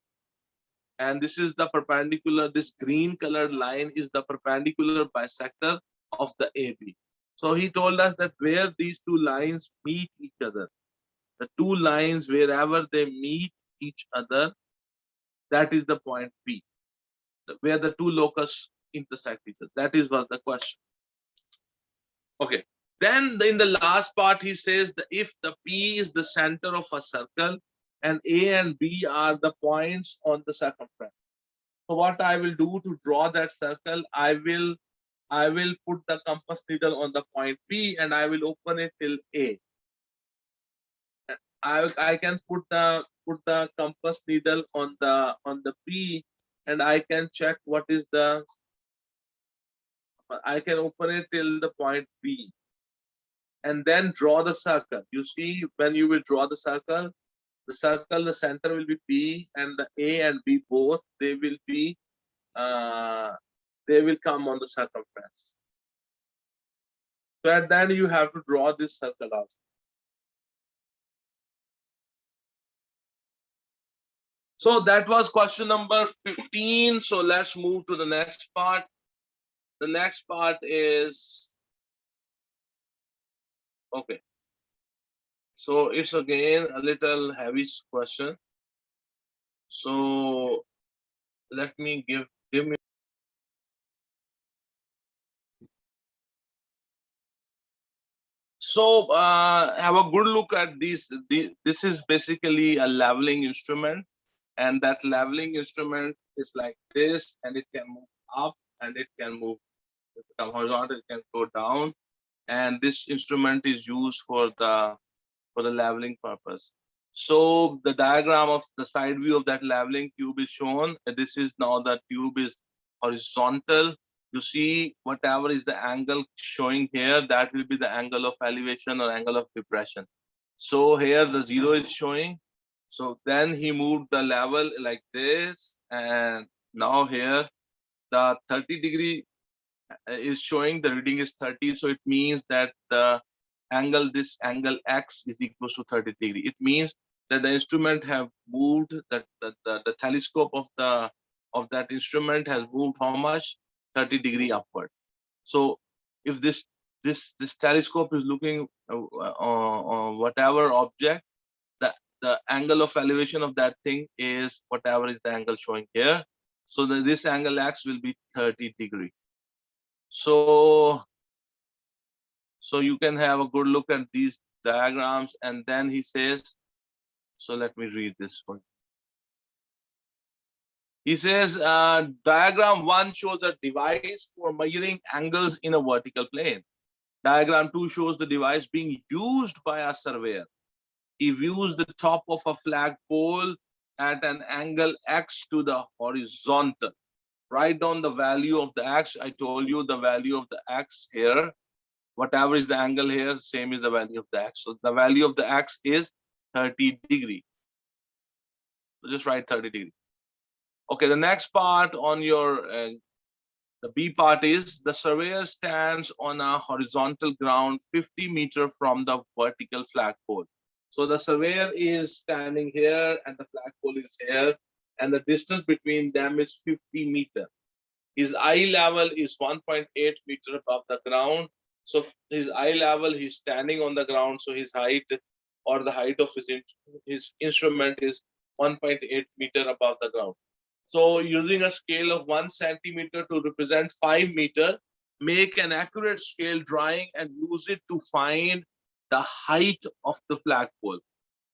And this is the perpendicular. This green colored line is the perpendicular bisector of the AB. So he told us that where these two lines meet each other, the two lines wherever they meet each other, that is the point P, where the two locus intersect each other. That is what the question. Okay. Then in the last part, he says that if the P is the center of a circle and A and B are the points on the circumference. So what I will do to draw that circle, I will put the compass needle on the point P and I will open it till A. I can put the compass needle on the P and I can check what is the, I can open it till the point B and then draw the circle. You see, when you will draw the circle, the center will be P and the A and B both, they will come on the circumference. So at then you have to draw this circle also. So that was question number 15. So let's move to the next part. The next part is, okay. So it's again a little heavy question. So let me give me. So have a good look at this. This is basically a leveling instrument, and that leveling instrument is like this, and it can move up and it can move horizontal, it can go down, and this instrument is used for the leveling purpose. So the diagram of the side view of that leveling tube is shown. This is now the tube is horizontal. You see, whatever is the angle showing here, that will be the angle of elevation or angle of depression. So here the 0 is showing. So then he moved the level like this, and now here the 30-degree is showing, the reading is 30. So it means that the angle, this angle X is equal to 30 degree. It means that the instrument have moved, that the telescope of that instrument has moved how much? 30 degree upward. So if this telescope is looking whatever object, the angle of elevation of that thing is whatever is the angle showing here. So this angle X will be 30 degree. So you can have a good look at these diagrams, and then he says, so let me read this one. He says, diagram 1 shows a device for measuring angles in a vertical plane. Diagram 2 shows the device being used by a surveyor. He views the top of a flagpole at an angle X to the horizontal. Write down the value of the X. I told you the value of the X here. Whatever is the angle here, same is the value of the X. So the value of the X is 30 degree. So just write 30 degree. Okay, the next part on your the B part is the surveyor stands on a horizontal ground 50 meters from the vertical flagpole. So the surveyor is standing here and the flagpole is here, and the distance between them is 50 meters. His eye level is 1.8 meter above the ground. So his eye level, he's standing on the ground. So his height or the height of his instrument is 1.8 meter above the ground. So using a scale of 1 centimeter to represent 5 meter, make an accurate scale drawing and use it to find the height of the flagpole.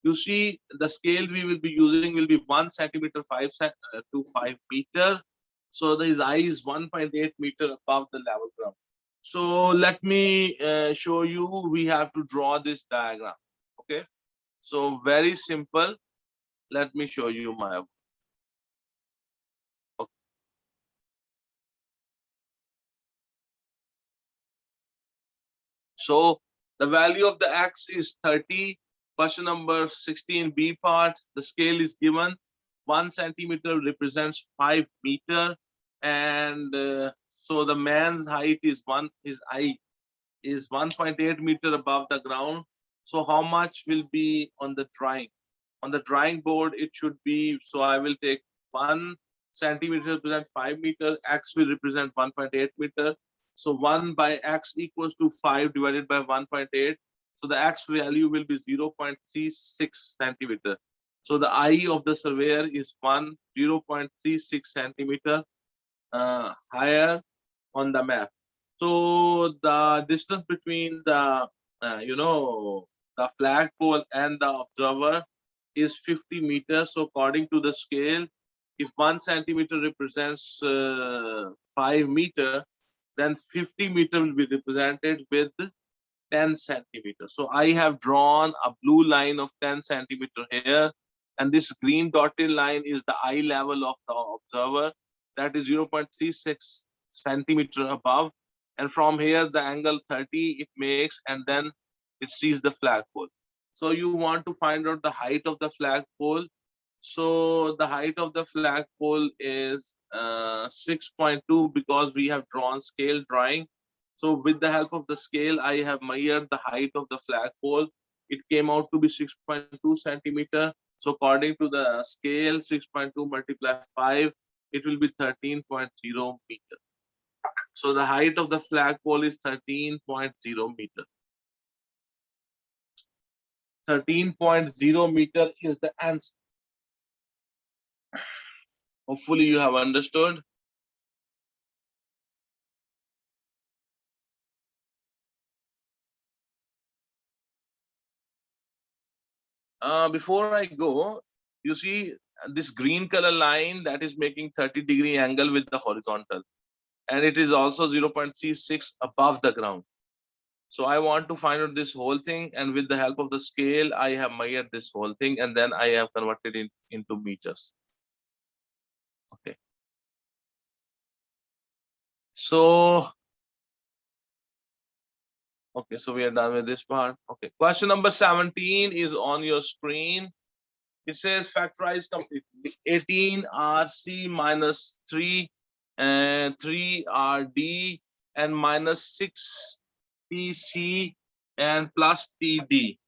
You see, the scale we will be using will be 1 centimeter to 5 meter. So his eye is 1.8 meter above the level ground. So let me show you. We have to draw this diagram. Okay. So very simple. Let me show you my. Okay. So the value of the x is 30. Question number 16b part. The scale is given. 1 centimeter represents 5 meter. And so the man's height is his height is 1.8 meter above the ground. So how much will be on the drawing? On the drawing board, it should be, so I will take 1 centimeter represent 5 meter, x will represent 1.8 meter. So 1 by x equals to 5 divided by 1.8. So the x value will be 0.36 centimeter. So the eye of the surveyor is 0.36 centimeter higher on the map. So the distance between the the flagpole and the observer is 50 meters. So according to the scale, if 1 centimeter represents 5 meter, then 50 meter will be represented with 10 centimeters. So I have drawn a blue line of 10 centimeter here, and this green dotted line is the eye level of the observer. That is 0.36 centimeter above. And from here, the angle 30 it makes, and then it sees the flagpole. So you want to find out the height of the flagpole. So the height of the flagpole is 6.2 because we have drawn scale drawing. So with the help of the scale, I have measured the height of the flagpole. It came out to be 6.2 centimeter. So according to the scale, 6.2 multiplied 5, it will be 13.0 meter. So the height of the flagpole is 13.0 meter. 13.0 meter is the answer. Hopefully you have understood. Before I go, you see this green color line that is making 30-degree angle with the horizontal, and it is also 0.36 above the ground. So I want to find out this whole thing, and with the help of the scale, I have measured this whole thing, and then I have converted it into meters. Okay. So, okay, so we are done with this part. Okay, question number 17 is on your screen. It says factorize completely. 18RC minus 3 and 3RD and minus 6TC and plus TD.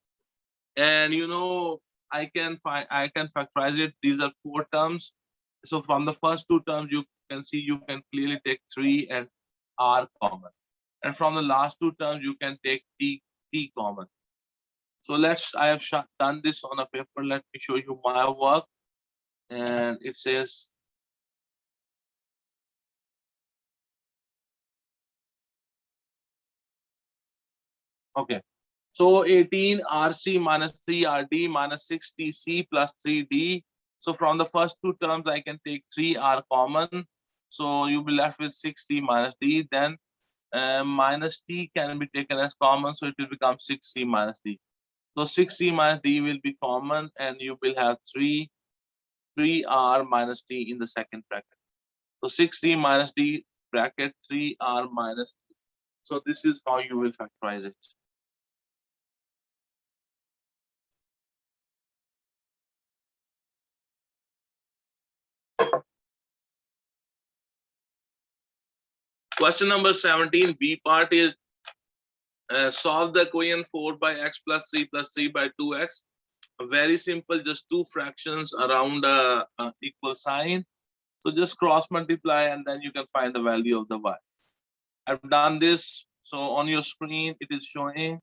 And you know, I can factorize it. These are 4 terms. So from the first 2 terms, you can see you can clearly take 3 and R common. And from the last 2 terms, you can take T common. So I have done this on a paper. Let me show you my work. And it says, okay. So 18 RC minus 3 RD minus 6 TC plus 3D. So from the first 2 terms, I can take 3 R common. So you'll be left with 6C minus D. Then minus T can be taken as common. So it will become 6C minus D. So 6C minus D will be common, and you will have 3R minus D in the second bracket. So 6C minus D bracket 3R minus D. So this is how you will factorize it. Question number 17, B part is solve the equation 4 by x plus 3 plus 3 by 2x. Very simple, just two fractions around equal sign. So just cross multiply and then you can find the value of the y. I've done this. So on your screen, it is showing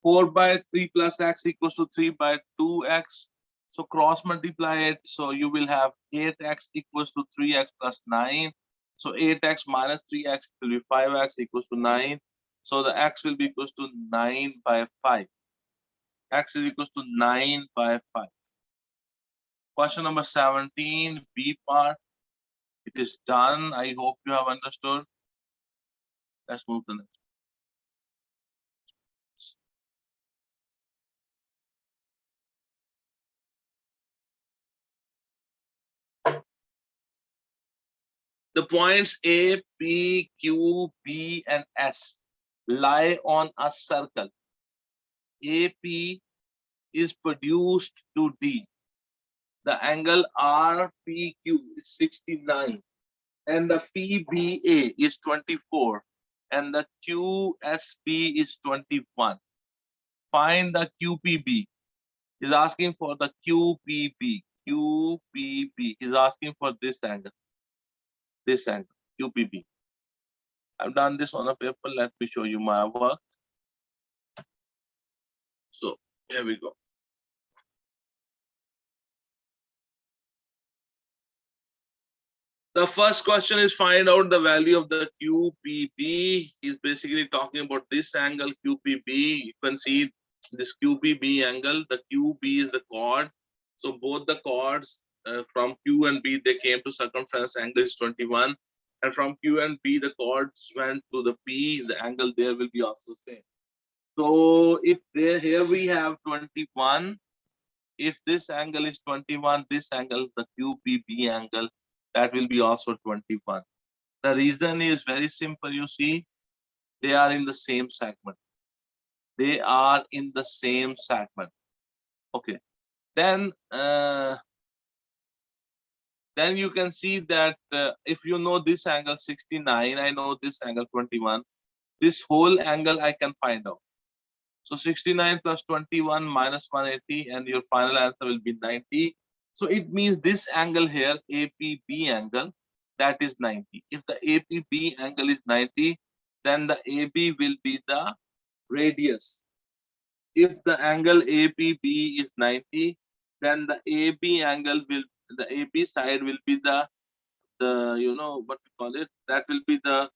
4 by 3 plus x equals to 3 by 2x. So cross multiply it. So you will have 8x equals to 3x plus 9. So 8x minus 3x will be 5x equals to 9. So the x will be equals to 9 by 5. X is equals to 9 by 5. Question number 17, B part. It is done. I hope you have understood. Let's move to the next. The points A, P, Q, B, and S lie on a circle. AP is produced to D. The angle RPQ is 69, and the PBA is 24, and the QSP is 21. Find the QPB. Is asking for the QPB. QPB is asking for this angle. This angle, QPB. I've done this on a paper. Let me show you my work. So here we go. The first question is find out the value of the QPB. He's basically talking about this angle QPB. You can see this QPB angle. The QB is the chord. So both the chords from Q and B, they came to circumference. Angle is 21. And from Q and B, the chords went to the P. The angle there will be also same. So if there, here we have 21. If this angle is 21, this angle, the QPB angle, that will be also 21. The reason is very simple. You see, they are in the same segment. They are in the same segment. Okay. Then you can see that if you know this angle 69, I know this angle 21. This whole angle I can find out. So 69 plus 21 minus 180, and your final answer will be 90. So it means this angle here, APB angle, that is 90. If the APB angle is 90, then the AB will be the radius. If the angle APB is 90, then the AB angle will, the AB side will be the you know what we call it, that will be the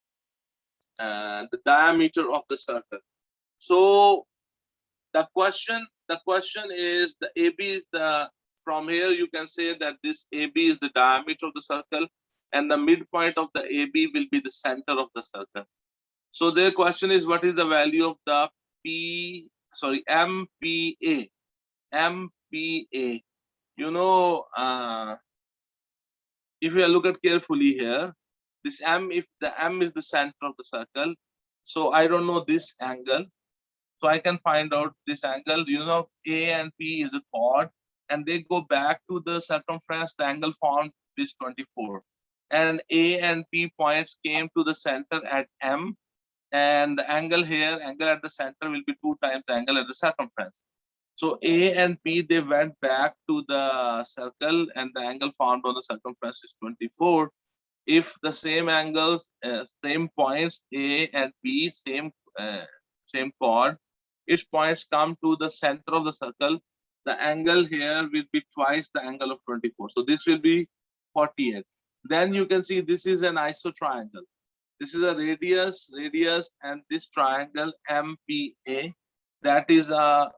diameter of the circle. So the question is, the AB is the, from here you can say that this AB is the diameter of the circle, and the midpoint of the AB will be the center of the circle. So their question is, what is the value of the MPA? MPA. You know, if you look at carefully here, this M, if the M is the center of the circle, so I don't know this angle. So I can find out this angle. You know, A and P is a chord, and they go back to the circumference. The angle formed is 24. And A and P points came to the center at M. And the angle here, angle at the center will be 2 times the angle at the circumference. So A and P, they went back to the circle, and the angle formed on the circumference is 24. If the same angles, same points, A and P, same chord, its points come to the center of the circle, the angle here will be twice the angle of 24. So this will be 48. Then you can see this is an isotriangle. This is a radius, and this triangle MPA, that is a,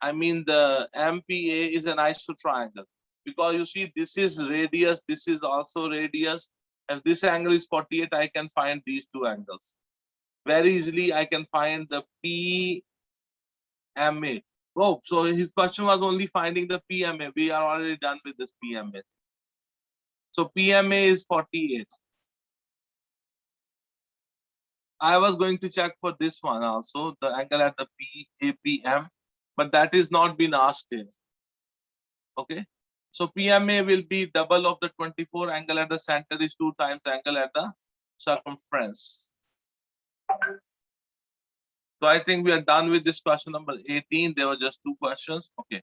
I mean the MPA is an isotriangle, because you see this is radius, this is also radius. If this angle is 48, I can find these two angles. Very easily I can find the PMA. Oh, so his question was only finding the PMA. We are already done with this PMA. So PMA is 48. I was going to check for this one also, the angle at the PAPM, but that is not been asked here. Okay. So PMA will be double of the 24. Angle at the center is 2 times angle at the circumference. So I think we are done with this question number 18. There were just 2 questions. Okay.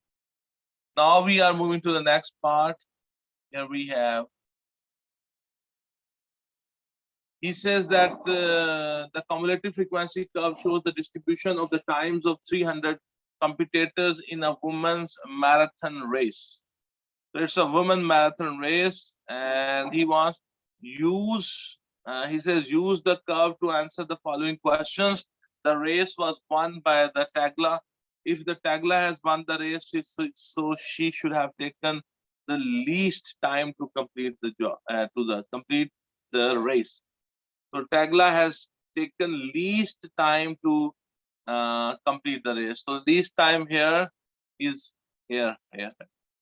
Now we are moving to the next part. Here we have, he says that the cumulative frequency curve shows the distribution of the times of 300 competitors in a women's marathon race. So it's a women marathon race, and he wants use. He says use the curve to answer the following questions. The race was won by the Tagla. If the Tagla has won the race, so she should have taken the least time to complete the job, complete the race. So Tagla has taken least time to complete the race. So least time here is here.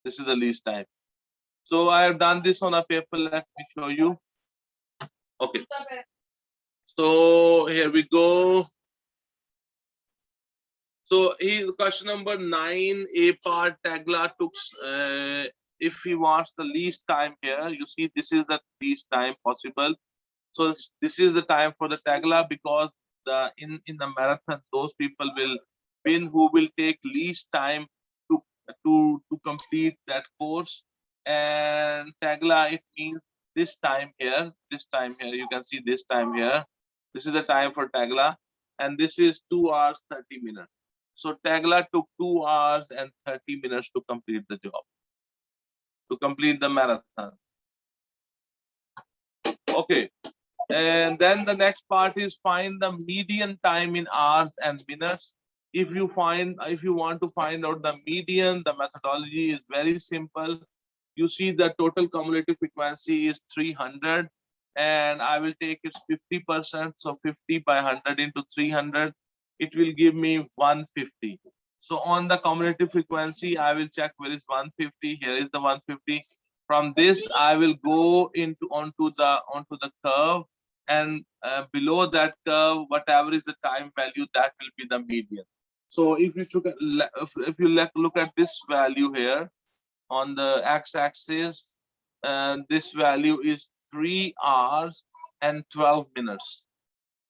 This is the least time. So I have done this on a paper. Let me show you. Okay. So here we go. So question number 9, A part, Tagla took, if he wants the least time here, you see this is the least time possible. So this is the time for the Tagla, because in the marathon, those people will win who will take least time to complete that course. And Tagla, it means this time here, you can see this time here. This is the time for Tagla, and this is 2 hours 30 minutes. So Tagla took 2 hours and 30 minutes to complete the job, to complete the marathon. Okay. And then the next part is find the median time in hours and minutes. If you want to find out the median, the methodology is very simple. You see the total cumulative frequency is 300, and I will take its 50%. So 50 by 100 into 300, it will give me 150. So on the cumulative frequency, I will check where is 150. Here is the 150. From this, I will go onto the curve, and below that curve, whatever is the time value, that will be the median. So if you look at this value here on the x-axis, this value is 3 hours and 12 minutes.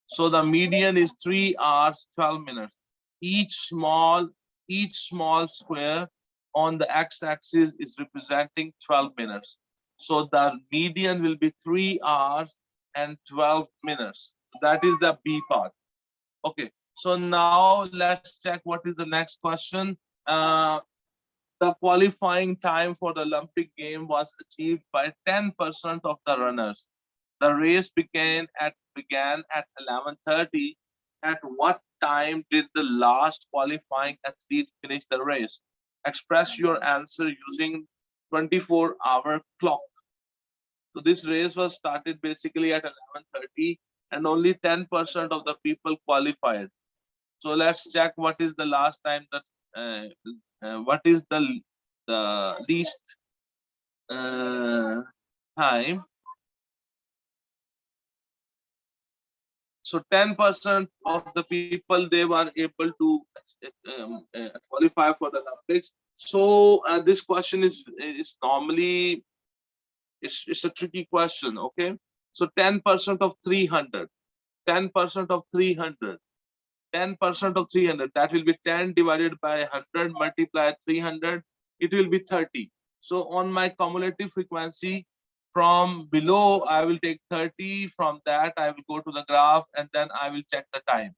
So the median is 3 hours 12 minutes. Each small square on the x-axis is representing 12 minutes. So the median will be 3 hours and 12 minutes. That is the B part. Okay, so now let's check what is the next question. The qualifying time for the Olympic game was achieved by 10% of the runners. The race began at 11:30. At what time did the last qualifying athlete finish the race? Express your answer using 24-hour clock. So this race was started basically at 11:30, and only 10% of the people qualified. So let's check what is the last time that what is the least time. So 10% of the people, they were able to qualify for the Olympics. So this question is normally it's a tricky question. Okay, so 10% of 300, 10% of 300, 10% of 300, that will be 10 divided by 100 multiplied 300, it will be 30. So on my cumulative frequency, from below I will take 30, from that I will go to the graph, and then I will check the time.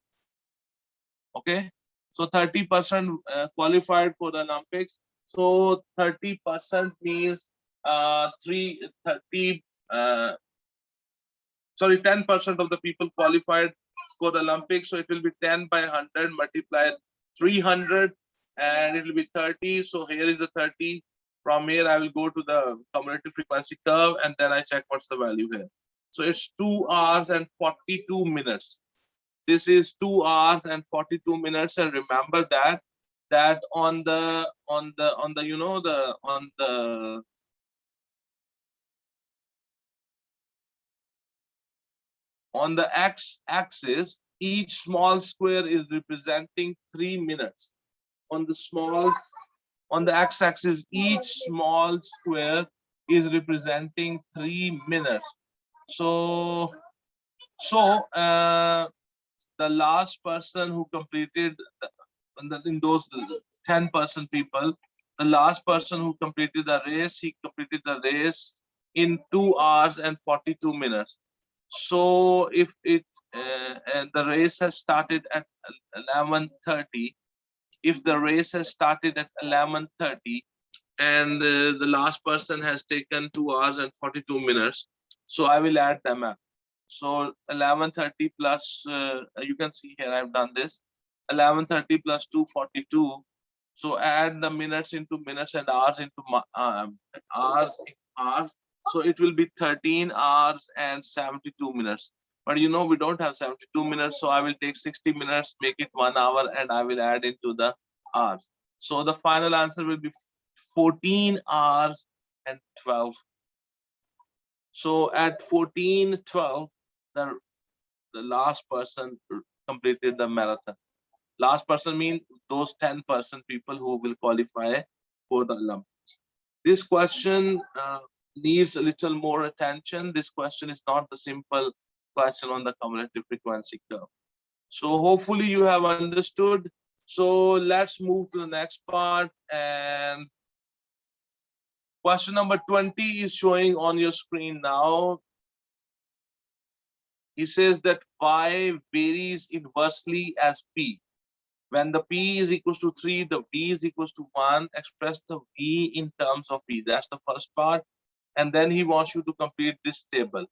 Okay, so 30% qualified for the Olympics. So 30% means 10% of the people qualified for the Olympics. So it will be 10 by 100 multiplied 300, and it will be 30. So here is the 30. From here, I will go to the cumulative frequency curve, and then I check what's the value here. So it's 2 hours and 42 minutes. This is 2 hours and 42 minutes. And remember that on the x-axis, each small square is representing 3 minutes. On the small On the x-axis, each small square is representing 3 minutes. So the last person who completed in those 10% people, the last person who completed the race, he completed the race in 2 hours and 42 minutes. So if it and the race has started at 11:30, if the race has started at 11:30 and the last person has taken 2 hours and 42 minutes, so I will add them up. So 11:30 plus, you can see here I've done this, 11:30 plus 242. So add the minutes into minutes and hours into hours. So it will be 13 hours and 72 minutes. But you know, we don't have 72 minutes, so I will take 60 minutes, make it 1 hour, and I will add into the hours. So the final answer will be 14 hours and 12. So at 14:12, the last person completed the marathon. Last person means those 10% people who will qualify for the Olympics. This question needs a little more attention. This question is not the simple question on the cumulative frequency curve. So hopefully you have understood. So let's move to the next part. And question number 20 is showing on your screen now. He says that y varies inversely as p. When the p is equals to 3, the v is equals to 1. Express the v in terms of p. That's the first part. And then he wants you to complete this table.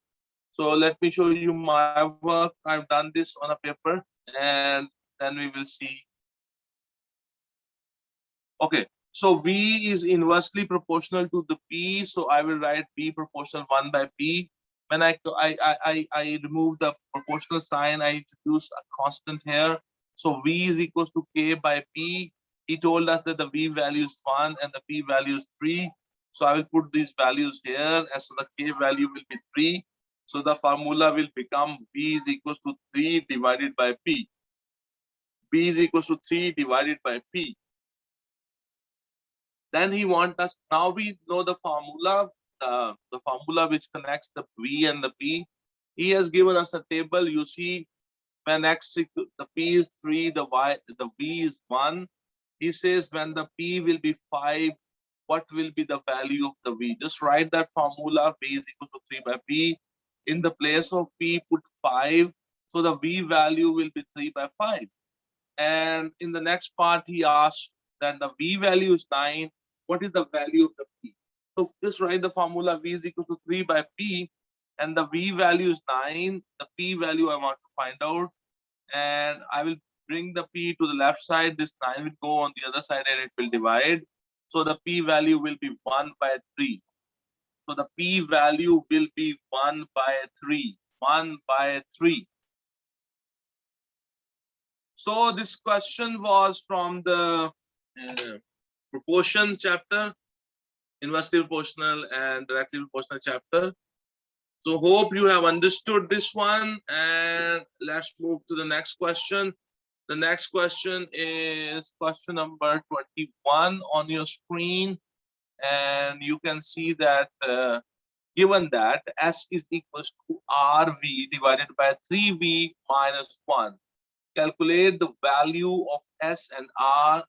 So let me show you my work. I've done this on a paper, and then we will see. Okay, so v is inversely proportional to the p. So I will write p proportional 1 by p. When I remove the proportional sign, I introduce a constant here. So v is equals to k by p. He told us that the v value is 1 and the p value is 3. So I will put these values here, and so the k value will be 3. So the formula will become v is equals to 3 divided by p. v is equals to 3 divided by p. Then he wants us, now we know the formula which connects the v and the p. He has given us a table. You see, when x the p is 3, the v is 1. He says when the p will be 5, what will be the value of the v? Just write that formula, v is equal to 3 by p. In the place of p, put 5. So the v value will be 3 by 5. And in the next part, he asks that the v value is 9. What is the value of the p? So just write the formula, v is equal to 3 by p, and the v value is 9. The p value I want to find out, and I will bring the p to the left side. This 9 will go on the other side and it will divide. So the p value will be 1 by 3. So the p value will be 1 by 3. 1 by 3. So this question was from the proportion chapter, inversely proportional and directly proportional chapter. So hope you have understood this one, and let's move to the next question. The next question is question number 21 on your screen, and you can see that given that S is equals to RV divided by 3V minus 1, calculate the value of S and R,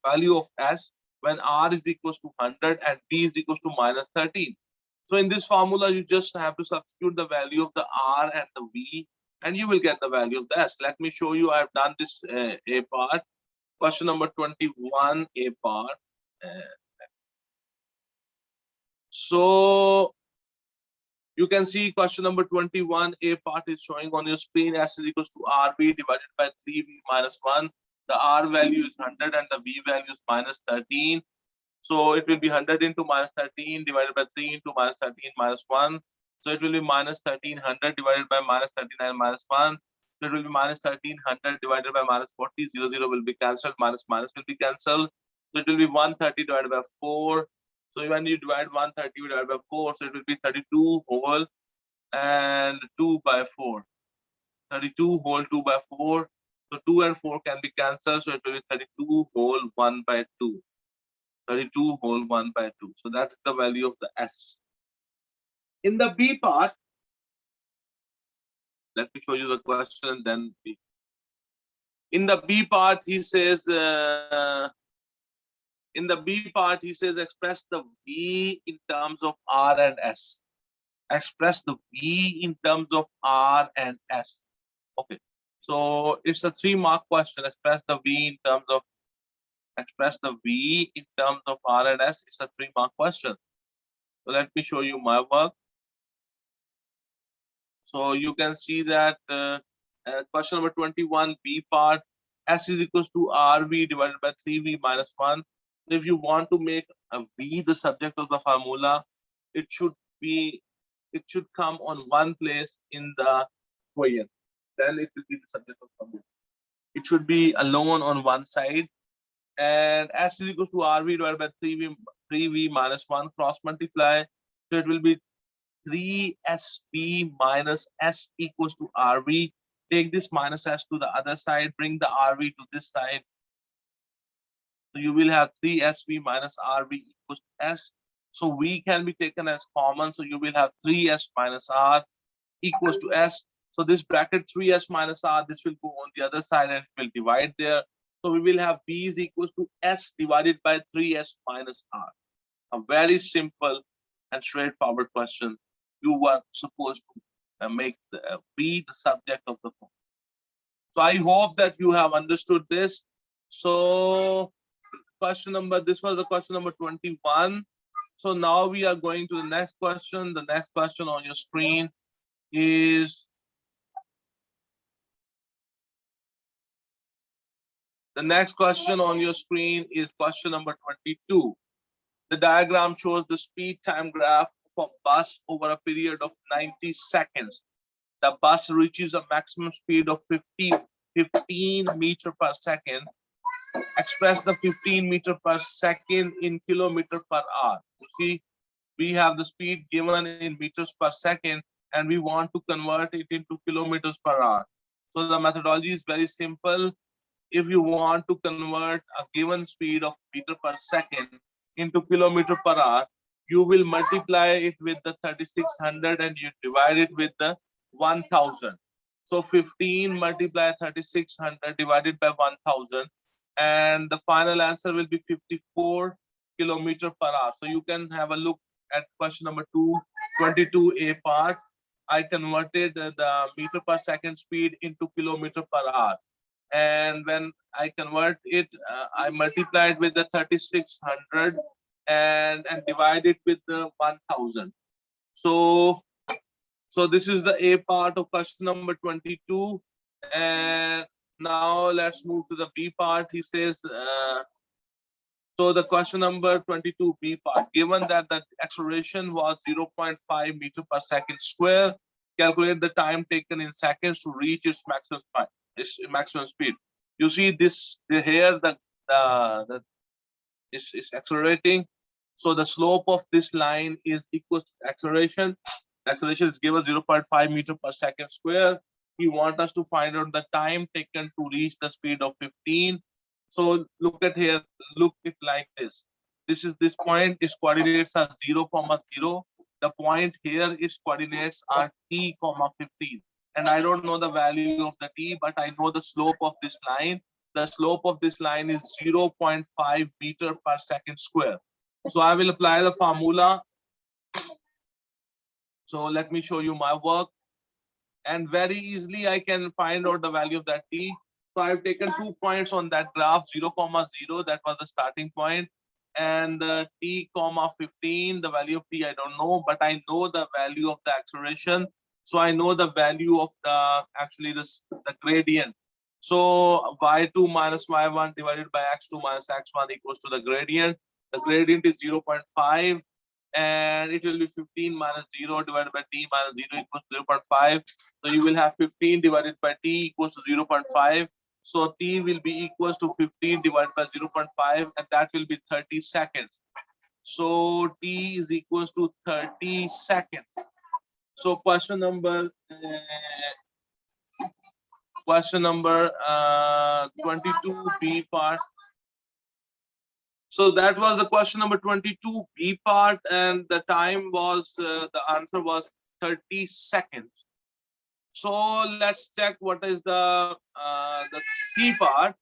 value of S when R is equals to 100 and V is equals to minus 13. So in this formula, you just have to substitute the value of the R and the V, and you will get the value of the S. Let me show you. I've done this A part. Question number 21, A part. So you can see question number 21, A part is showing on your screen. S is equals to RV divided by 3V minus 1. The R value is 100 and the V value is minus 13. So it will be 100 into minus 13 divided by 3 into minus 13 minus 1. So it will be minus 1300 divided by minus 39 minus 1. So it will be minus 1300 divided by minus 40. 0 will be cancelled. Minus minus will be cancelled. So it will be 130 divided by 4. So when you divide 130 divided by 4, so it will be 32 whole and 2 by 4. 32 whole 2 by 4. So 2 and 4 can be cancelled. So it will be 32 whole 1 by 2. 32 whole 1 by 2. So that's the value of the S. In the B part, let me show you the question and then B. In the B part, he says, express the V in terms of R and S. Express the V in terms of R and S. Okay. So it's a 3-mark question. Express the V in terms of R and S. It's a 3-mark question. So let me show you my work. So you can see that question number 21, B part, S is equals to RV divided by 3V minus 1. If you want to make a V the subject of the formula, it should come on one place in the equation. Then it will be the subject of the formula. It should be alone on one side. And S is equals to RV divided by 3V minus 1, cross multiply. So it will be 3SV minus S equals to RV. Take this minus S to the other side, bring the RV to this side. So you will have 3SV minus RV equals to S. So V can be taken as common. So you will have 3S minus R equals to S. So this bracket 3S minus R, this will go on the other side and it will divide there. So we will have V is equals to S divided by 3S minus R. A very simple and straightforward question. You were supposed to make be the subject of the form. So I hope that you have understood this. So this was the question number 21. So now we are going to the next question. The next question on your screen is question number 22. The diagram shows the speed time graph of a bus over a period of 90 seconds. The bus reaches a maximum speed of 15 meters per second. Express the 15 meters per second in kilometer per hour. You see, we have the speed given in meters per second and we want to convert it into kilometers per hour. So the methodology is very simple. If you want to convert a given speed of meter per second into kilometer per hour, you will multiply it with the 3600 and you divide it with the 1000. So 15 multiply 3600 divided by 1000, and the final answer will be 54 kilometer per hour. So you can have a look at question number 22A part. I converted the meter per second speed into kilometer per hour. And when I convert it, I multiply it with the 3600 and divide it with the 1000. So this is the A part of question number 22. And now let's move to the B part. He says, so the question number 22B part, given that the acceleration was 0.5 meter per second square, calculate the time taken in seconds to reach its maximum speed. You see this here, is accelerating. So the slope of this line is equal to acceleration. The acceleration is given 0.5 meter per second square. He wants us to find out the time taken to reach the speed of 15. So look at here, look it like this. This point, its coordinates are 0, 0. The point here, its coordinates are t, 15. And I don't know the value of the t, but I know the slope of this line. The slope of this line is 0.5 meter per second square. So I will apply the formula. So let me show you my work. And very easily I can find out the value of that t. So I've taken 2 points on that graph, 0, 0, that was the starting point. And the t, 15, the value of t I don't know, but I know the value of the acceleration. So I know the value of the gradient. So y2 minus y1 divided by x2 minus x1 equals to the gradient. The gradient is 0.5. And it will be 15 minus 0 divided by t minus 0 equals 0.5. So you will have 15 divided by t equals to 0.5. So t will be equals to 15 divided by 0.5, and that will be 30 seconds. So t is equals to 30 seconds. So question number 22B part. So that was the question number 22 B part, and the time was the answer was 30 seconds. So let's check what is the C part.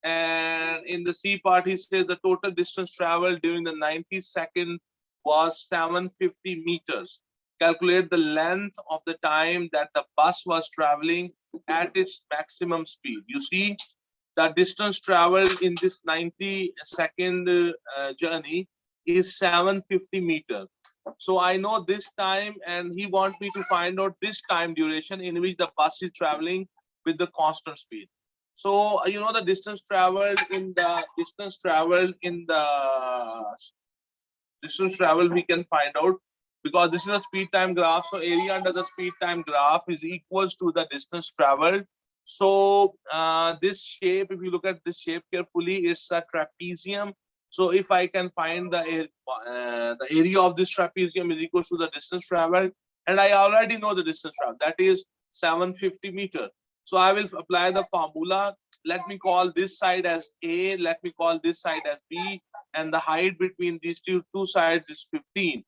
And in the C part, he says the total distance traveled during the 90 seconds was 750 meters. Calculate the length of the time that the bus was traveling at its maximum speed. You see, the distance traveled in this 90-second journey is 750 meters. So I know this time, and he wants me to find out this time duration in which the bus is traveling with the constant speed. So you know the distance traveled in the distance traveled we can find out, because this is a speed time graph. So area under the speed time graph is equals to the distance traveled. So this shape, if you look at this shape carefully, it's a trapezium. So if I can find the area of this trapezium is equal to the distance traveled, and I already know the distance traveled, that is 750 meters. So I will apply the formula. Let me call this side as A, let me call this side as B, and the height between these two sides is 15.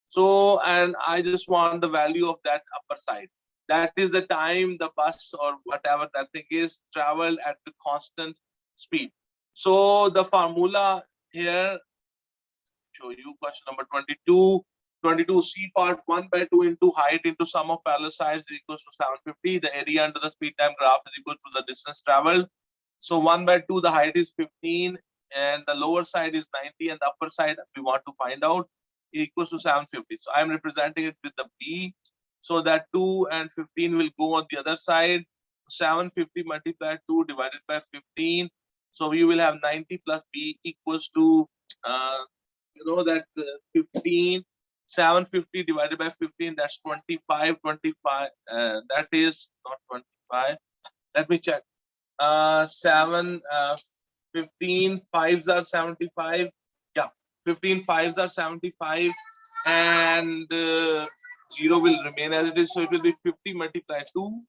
So, and I just want the value of that upper side. That is the time the bus or whatever that thing is traveled at the constant speed. So the formula here, show you question number 22. 22C part 1 by 2 into height into sum of parallel sides is equals to 750. The area under the speed time graph is equal to the distance traveled. So 1 by 2, the height is 15, and the lower side is 90, and the upper side we want to find out equals to 750. So I am representing it with the B. So that 2 and 15 will go on the other side. 750 multiplied 2 divided by 15. So you will have 90 plus B equals to you know that 15. 750 divided by 15, that's 25. That is not 25. Let me check. 15 fives are 75. Yeah, 15 fives are 75, and 0 will remain as it is. So it will be 50 multiplied 2.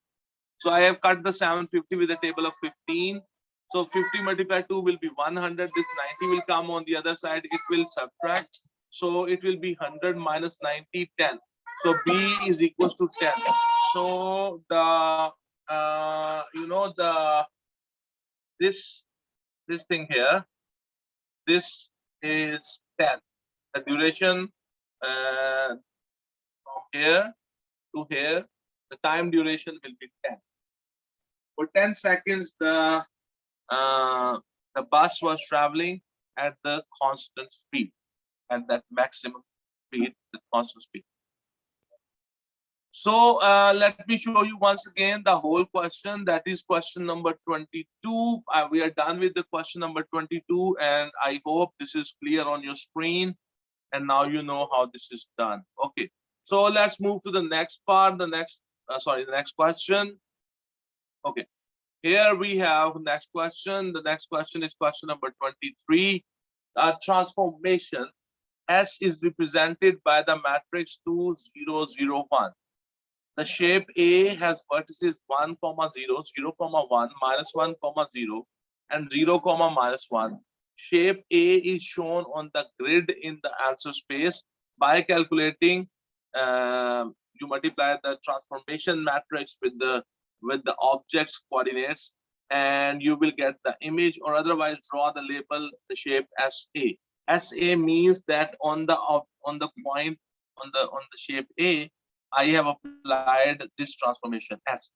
So I have cut the 750 with a table of 15. So 50 multiplied 2 will be 100. This 90 will come on the other side. It will subtract. So it will be 100 minus 90, 10. So B is equals to 10. So the you know this thing here, this is 10. The duration from here to here, the time duration will be 10. For 10 seconds, the bus was traveling at the constant speed, at that maximum speed, the constant speed. So let me show you once again the whole question. That is question number 22. We are done with the question number 22, and I hope this is clear on your screen. And now you know how this is done. Okay, so let's move to the next part. The next question. Okay, here we have next question. The next question is question number 23. Transformation S is represented by the matrix 2, 0, 0, 1. The shape A has vertices 1, 0, 0, 1, minus 1, 0, and 0, minus 1. Shape A is shown on the grid in the answer space. By calculating, you multiply the transformation matrix with the object's coordinates, and you will get the image, or otherwise draw the label the shape SA. SA means that on the point on the shape A, I have applied this transformation S.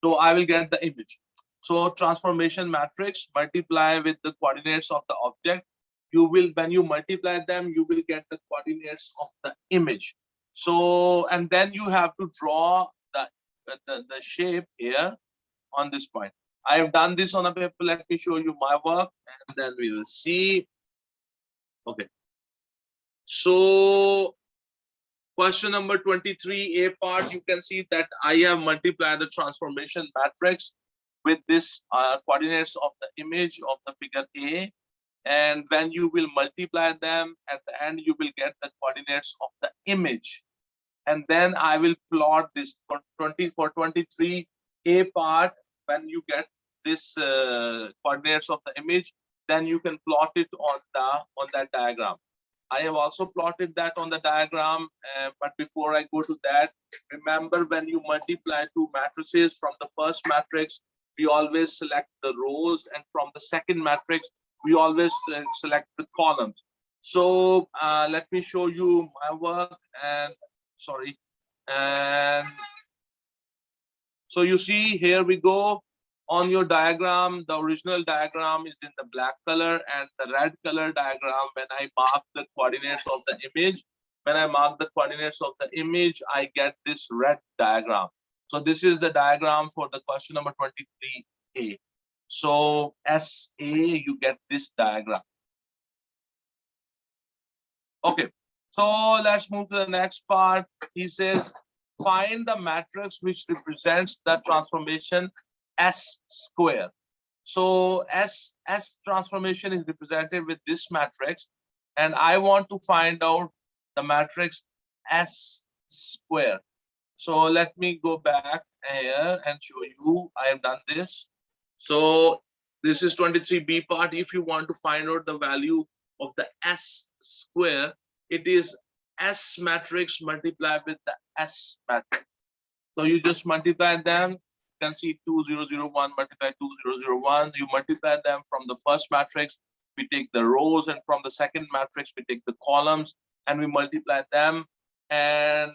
So I will get the image. So transformation matrix multiply with the coordinates of the object. You will, when you multiply them, you will get the coordinates of the image. So, and then you have to draw the shape here on this point. I have done this on a paper. Let me show you my work, and then we will see. Okay. So question number 23, A part, you can see that I have multiplied the transformation matrix with this coordinates of the image of the figure A. And when you will multiply them, at the end, you will get the coordinates of the image. And then I will plot this for 23 A part. When you get this coordinates of the image, then you can plot it on that diagram. I have also plotted that on the diagram, but before I go to that, remember when you multiply two matrices, from the first matrix, we always select the rows, and from the second matrix, we always select the columns. So let me show you my work, and sorry. And so you see, here we go. On your diagram, the original diagram is in the black color, and the red color diagram, when I mark the coordinates of the image, I get this red diagram. So this is the diagram for the question number 23A. So SA, you get this diagram. Okay, so let's move to the next part. He says, find the matrix which represents the transformation S square. So S transformation is represented with this matrix, and I want to find out the matrix S square. So let me go back here and show you. I have done this. So this is 23B part. If you want to find out the value of the S square, it is S matrix multiplied with the S matrix. So you just multiply them. You can see 2001 multiply 2001. You multiply them from the first matrix. We take the rows, and from the second matrix, we take the columns, and we multiply them. And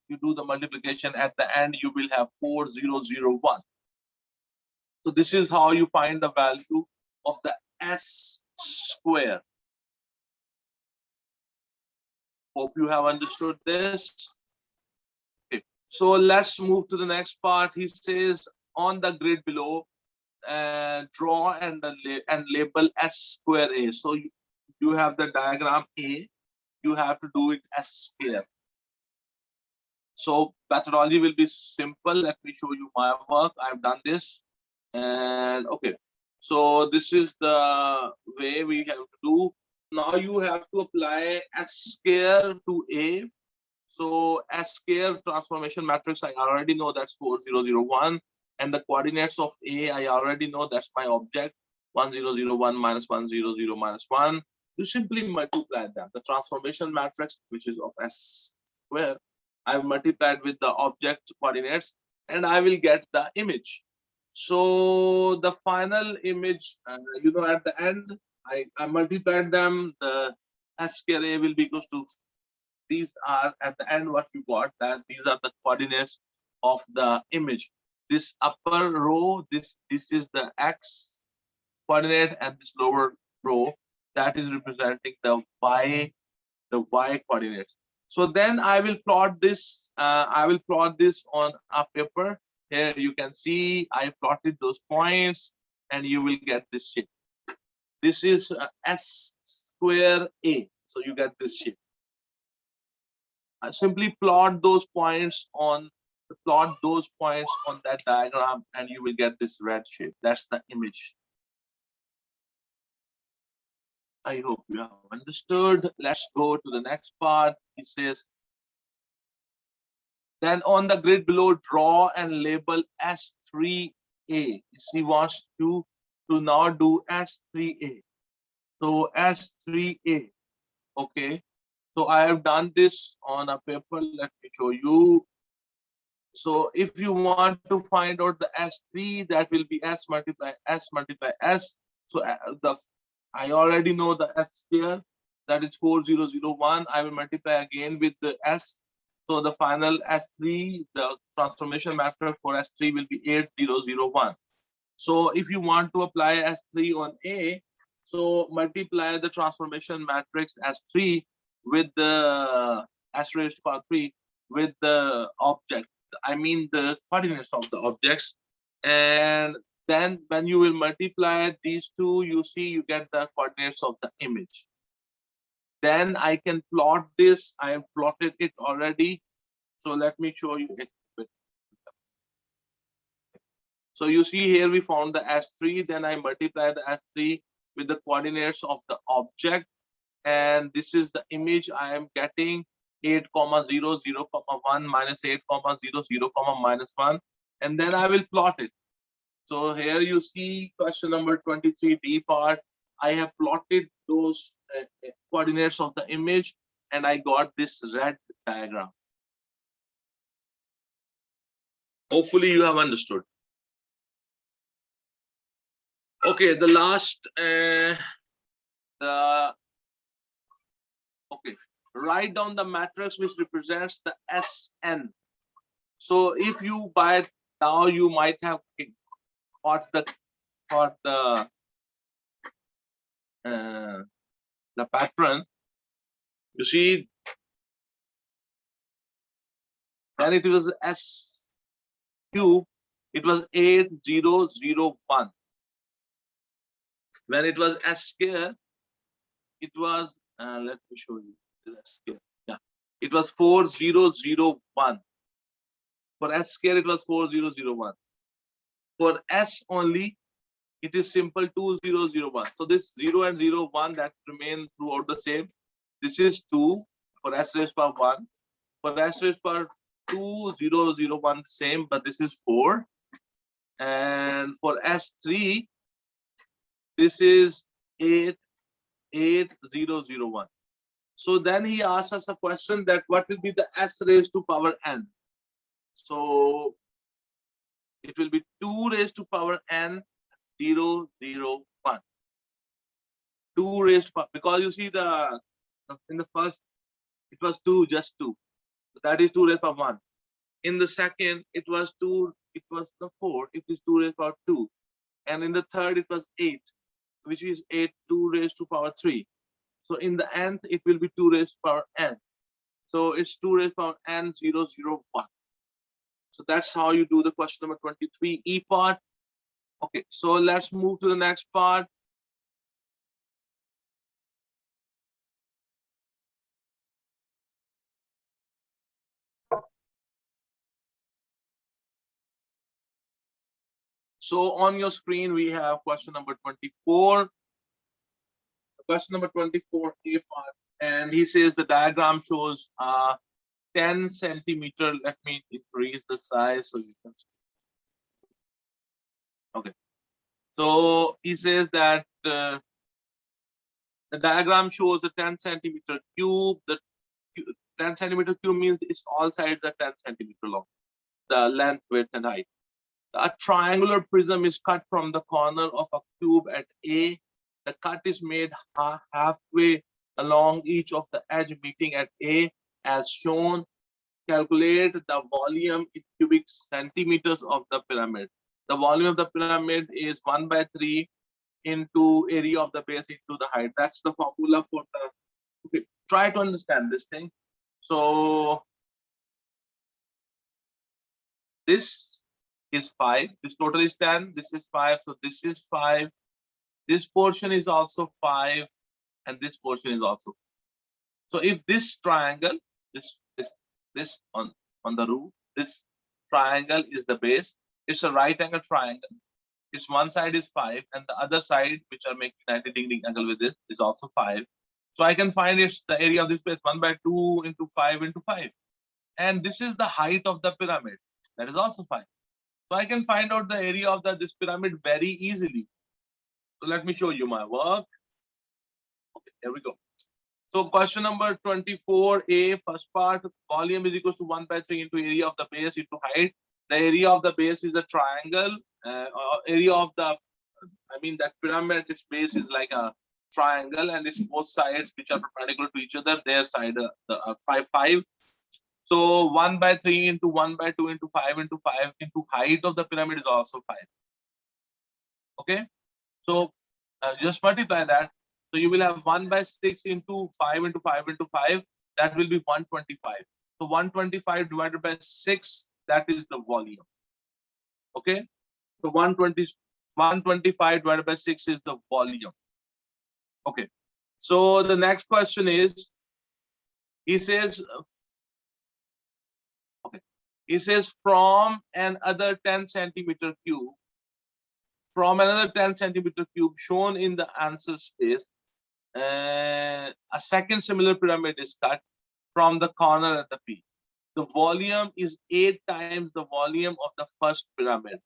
you do the multiplication. At the end, you will have 4001. So this is how you find the value of the S square. Hope you have understood this. Okay. So let's move to the next part. He says, on the grid below, draw and label S square A. So you have the diagram A. You have to do it S square. So methodology will be simple. Let me show you my work. I've done this. And okay, so this is the way we have to do. Now you have to apply S square to A. So S square transformation matrix, I already know that's 4001. And the coordinates of A, I already know that's my object, 1001 minus 100 minus 1. You simply multiply them. The transformation matrix, which is of S square, I've multiplied with the object coordinates, and I will get the image. So the final image, at the end, I multiplied them. The S square A will be equal to, these are at the end what you got, that these are the coordinates of the image. This upper row, this is the X coordinate, and this lower row, that is representing the Y coordinates. So then I will plot this. On a paper. Here you can see I plotted those points, and you will get this shape. This is S square A. So you get this shape. I simply plot those points on that diagram, and you will get this red shape. That's the image. I hope you have understood. Let's go to the next part. He says, then on the grid below, draw and label S3A. He wants to now do S3A. So S3A. Okay. So I have done this on a paper. Let me show you. So if you want to find out the S3, that will be S multiply S multiply S. So I already know the S here, that is 4001. I will multiply again with the S. So the final S3, the transformation matrix for S3 will be 8001. So if you want to apply S3 on A, so multiply the transformation matrix S3 with the S raised to power 3 with the object. I mean the coordinates of the objects. And then when you will multiply these two, you see you get the coordinates of the image. Then I can plot this. I have plotted it already. So let me show you it. So you see here we found the S3. Then I multiply the S3 with the coordinates of the object. And this is the image I am getting. 8, 0, 0, 1 minus 8, 0, 0, minus 1. And then I will plot it. So here you see question number 23D part. I have plotted those coordinates of the image, and I got this red diagram. Hopefully you have understood. Okay, the last, okay, write down the matrix which represents the Sn. So if you by now you might have got the pattern. You see, when it was S cube, it was 8001. When it was S square, it was let me show you S square. Yeah, it was 4001. For S square, it was 4001. For S only, it is simple 2001. So this 0 and 01 that remain throughout the same. This is 2 for S raised power 1. For S raised power 2001 same, but this is 4. And for S3, this is 8001. So then he asked us a question that what will be the S raised to power n? So it will be 2 raised to power n 001. 2 raised to power, because you see in the first it was 2, just 2. So that is 2 raised to power 1. In the second, it was 2, it was the 4, it is 2 raised to power 2. And in the third, it was 8, which is 2 raised to power 3. So in the nth, it will be 2 raised to power n. So it's 2 raised to power n 001. So that's how you do the question number 23E part. Okay, so let's move to the next part. So on your screen, we have question number 24. Question number 24A part. And he says the diagram shows 10 centimeter. Let me increase the size so you can see. Okay. So he says that the diagram shows the 10 centimeter cube. The 10 centimeter cube means it's all sides are 10 centimeter long, the length, width, and height. A triangular prism is cut from the corner of a cube at A. The cut is made halfway along each of the edge meeting at A as shown. Calculate the volume in cubic centimeters of the pyramid. The volume of the pyramid is 1/3 into area of the base into the height. That's the formula for the. Okay, try to understand this thing. So this is 5. This total is 10. This is 5. So this is 5. This portion is also 5, and this portion is also. So if this triangle, this on the roof, this triangle is the base. It's a right angle triangle. Its one side is 5, and the other side, which are making 90-degree angle with this, is also 5. So I can find it's the area of this base 1/2 into 5 into 5. And this is the height of the pyramid. That is also 5. So I can find out the area of this pyramid very easily. So let me show you my work. Okay, here we go. So question number 24A, first part, volume is equal to 1/3 into area of the base into height. The area of the base is a triangle. Area of the, that pyramid, its base is like a triangle, and its both sides, which are perpendicular to each other, their side, 5. So 1/3 into 1/2 into 5 into 5 into height of the pyramid is also 5. Okay, so just multiply that. So you will have 1/6 into 5 into 5 into 5. That will be 125. So 125 divided by 6, that is the volume. Okay, so 125 divided by 6 is the volume. Okay, so the next question is, he says, he says from another 10 centimeter cube, shown in the answer space, a second similar pyramid is cut from the corner at the P. The volume is 8 times the volume of the first pyramid.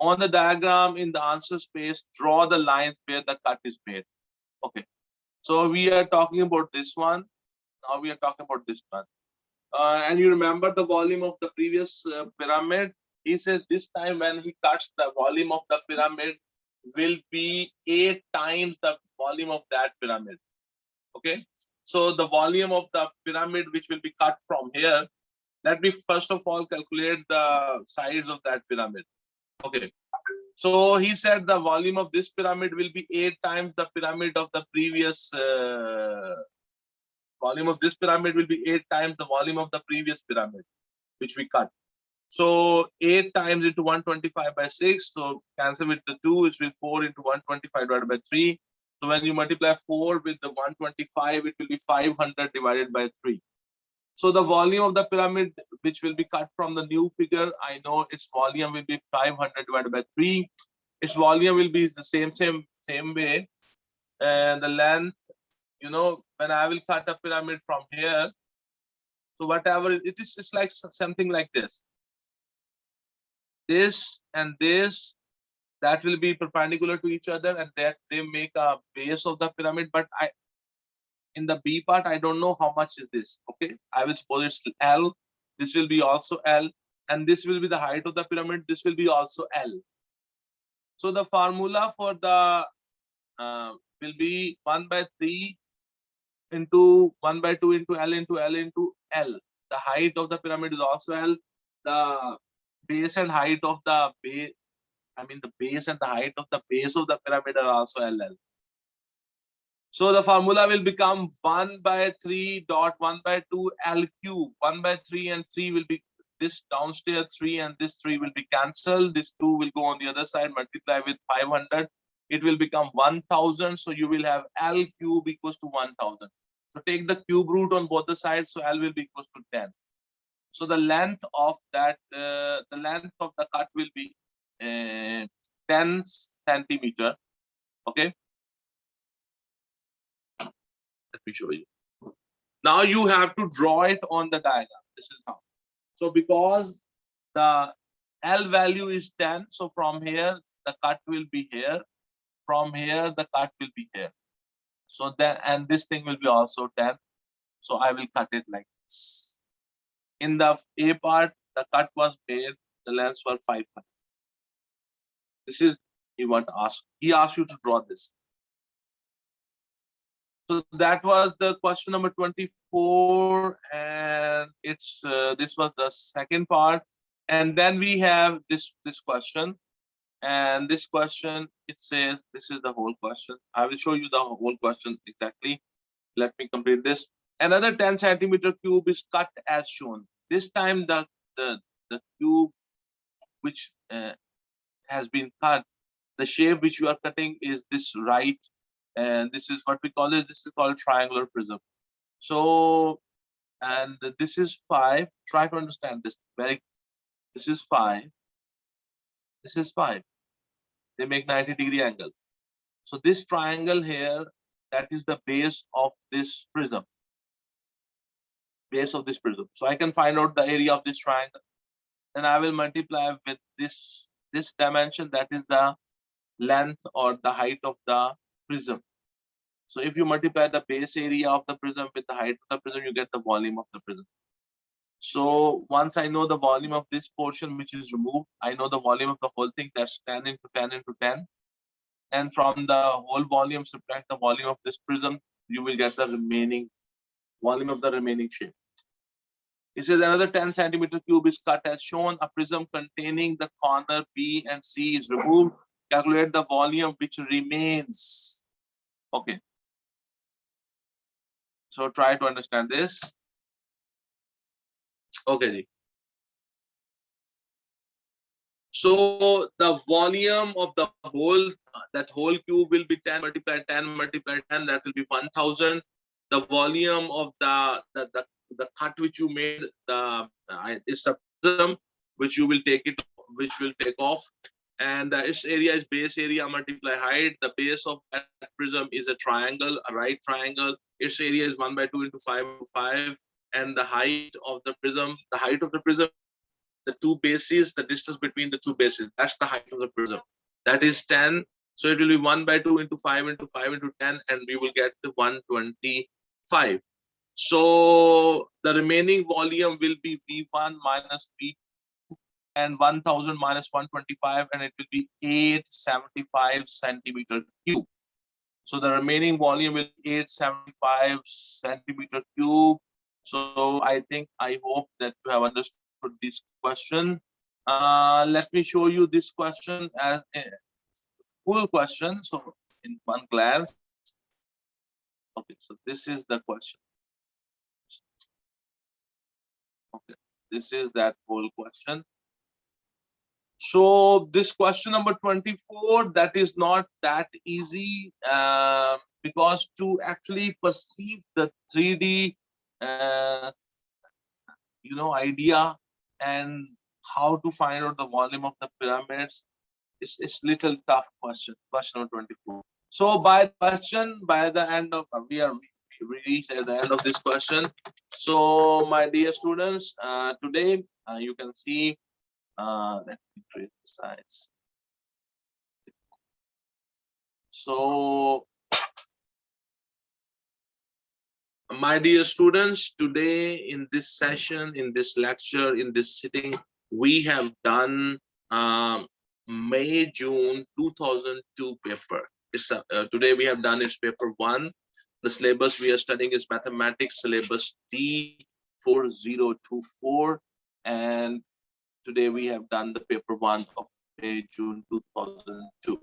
On the diagram in the answer space, draw the lines where the cut is made. Okay. So we are talking about this one. Now we are talking about this one. And you remember the volume of the previous pyramid? He says this time when he cuts, the volume of the pyramid will be 8 times the volume of that pyramid. Okay. So the volume of the pyramid which will be cut from here, let me first of all calculate the size of that pyramid. Okay. So he said the volume of this pyramid will be 8 times the pyramid of the previous volume of this pyramid will be 8 times the volume of the previous pyramid, which we cut. So 8 times into 125 by 6. So cancel with the 2, which will 4 into 125 divided by 3. So when you multiply 4 with the 125, it will be 500 divided by 3. So the volume of the pyramid, which will be cut from the new figure, I know its volume will be 500 divided by 3. Its volume will be the same way. And the length, you know, when I will cut a pyramid from here, so whatever it is, it's like something like this. This and this, that will be perpendicular to each other, and that they make a base of the pyramid. But in the B part, I don't know how much is this. Okay, I will suppose it's L. This will be also L, and this will be the height of the pyramid. This will be also L. So the formula for the will be 1 by 3 into 1 by 2 into L into L into L. The height of the pyramid is also L. The base and height of the base, I mean the base and the height of the base of the pyramid are also LL. So the formula will become 1 by 3 dot 1 by 2 L cube. 1 by 3 and 3 will be this downstairs 3 and this 3 will be cancelled. This 2 will go on the other side, multiply with 500. It will become 1000. So you will have L cube equals to 1000. So take the cube root on both the sides. So L will be equals to 10. So the length of that, the length of the cut will be 10 centimeter. Okay. Let me show you. Now you have to draw it on the diagram. This is how. So because the L value is 10, so from here the cut will be here. From here the cut will be here. So then, and this thing will be also 10. So I will cut it like this. In the A part, the cut was made, the lengths were 500. This is he want to ask. He asked you to draw this. So that was the question number 24, and it's this was the second part. And then we have this question, and this question, it says this is the whole question. I will show you the whole question exactly. Let me complete this. Another 10 centimeter cube is cut as shown. This time the cube which has been cut, the shape which you are cutting is this right, and this is what we call it. This is called triangular prism. So, and this is 5. Try to understand this. This is 5. This is 5. They make 90-degree angle. So this triangle here, that is the base of this prism. Base of this prism. So I can find out the area of this triangle. Then I will multiply with this dimension, that is the length or the height of the prism. So if you multiply the base area of the prism with the height of the prism, you get the volume of the prism. So once I know the volume of this portion which is removed, I know the volume of the whole thing, that's 10 into 10 into 10. And from the whole volume, subtract the volume of this prism, you will get the remaining volume of the remaining shape. It says another 10 centimeter cube is cut as shown. A prism containing the corner B and C is removed. Calculate the volume which remains. Okay. So try to understand this. Okay. So the volume of the whole, that whole cube will be 10 multiplied 10 multiplied 10. That will be 1000. The volume of the cut which you made, is a prism which you will take off, and its area is base area multiply height. The base of that prism is a triangle, a right triangle. Its area is 1 by 2 into 5 into 5, and the height of the prism, the two bases, the distance between the two bases, that's the height of the prism. That is 10 So it will be 1 by 2 into 5 into 5 into 10, and we will get to 125. So the remaining volume will be V1 minus V2 and 1000 minus 125, and it will be 875 centimeter cube. So the remaining volume will be 875 centimeter cube. So I hope that you have understood this question. Let me show you this question as a full question. So in one glance. Okay, so this is the question. Okay, this is that whole question. So this question number 24, that is not that easy, because to actually perceive the 3D idea and how to find out the volume of the pyramids, it's little tough question number 24. So by the end of we reached at the end of this question. So my dear students, today you can see, let me create the size. So my dear students, today in this session, in this lecture, in this sitting, we have done May-June 2002 paper. Today we have done its paper 1. The syllabus we are studying is mathematics syllabus D4024, and today we have done the paper 1 of May-June 2002.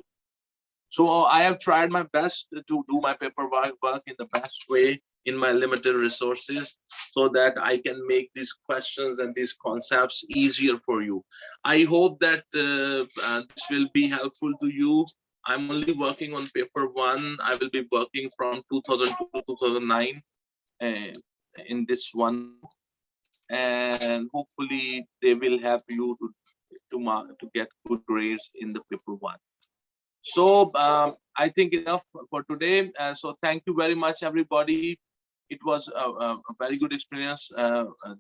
So I have tried my best to do my paperwork in the best way in my limited resources, so that I can make these questions and these concepts easier for you. I hope that this will be helpful to you. I'm only working on paper 1. I will be working from 2002 to 2009 in this one, and hopefully they will help you to get good grades in the paper 1. So I think enough for today. So thank you very much, everybody. It was a very good experience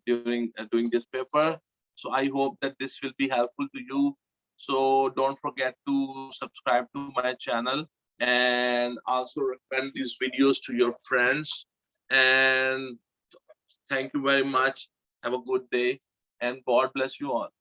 during doing this paper. So I hope that this will be helpful to you. So don't forget to subscribe to my channel, and also recommend these videos to your friends. And thank you very much. Have a good day, and God bless you all.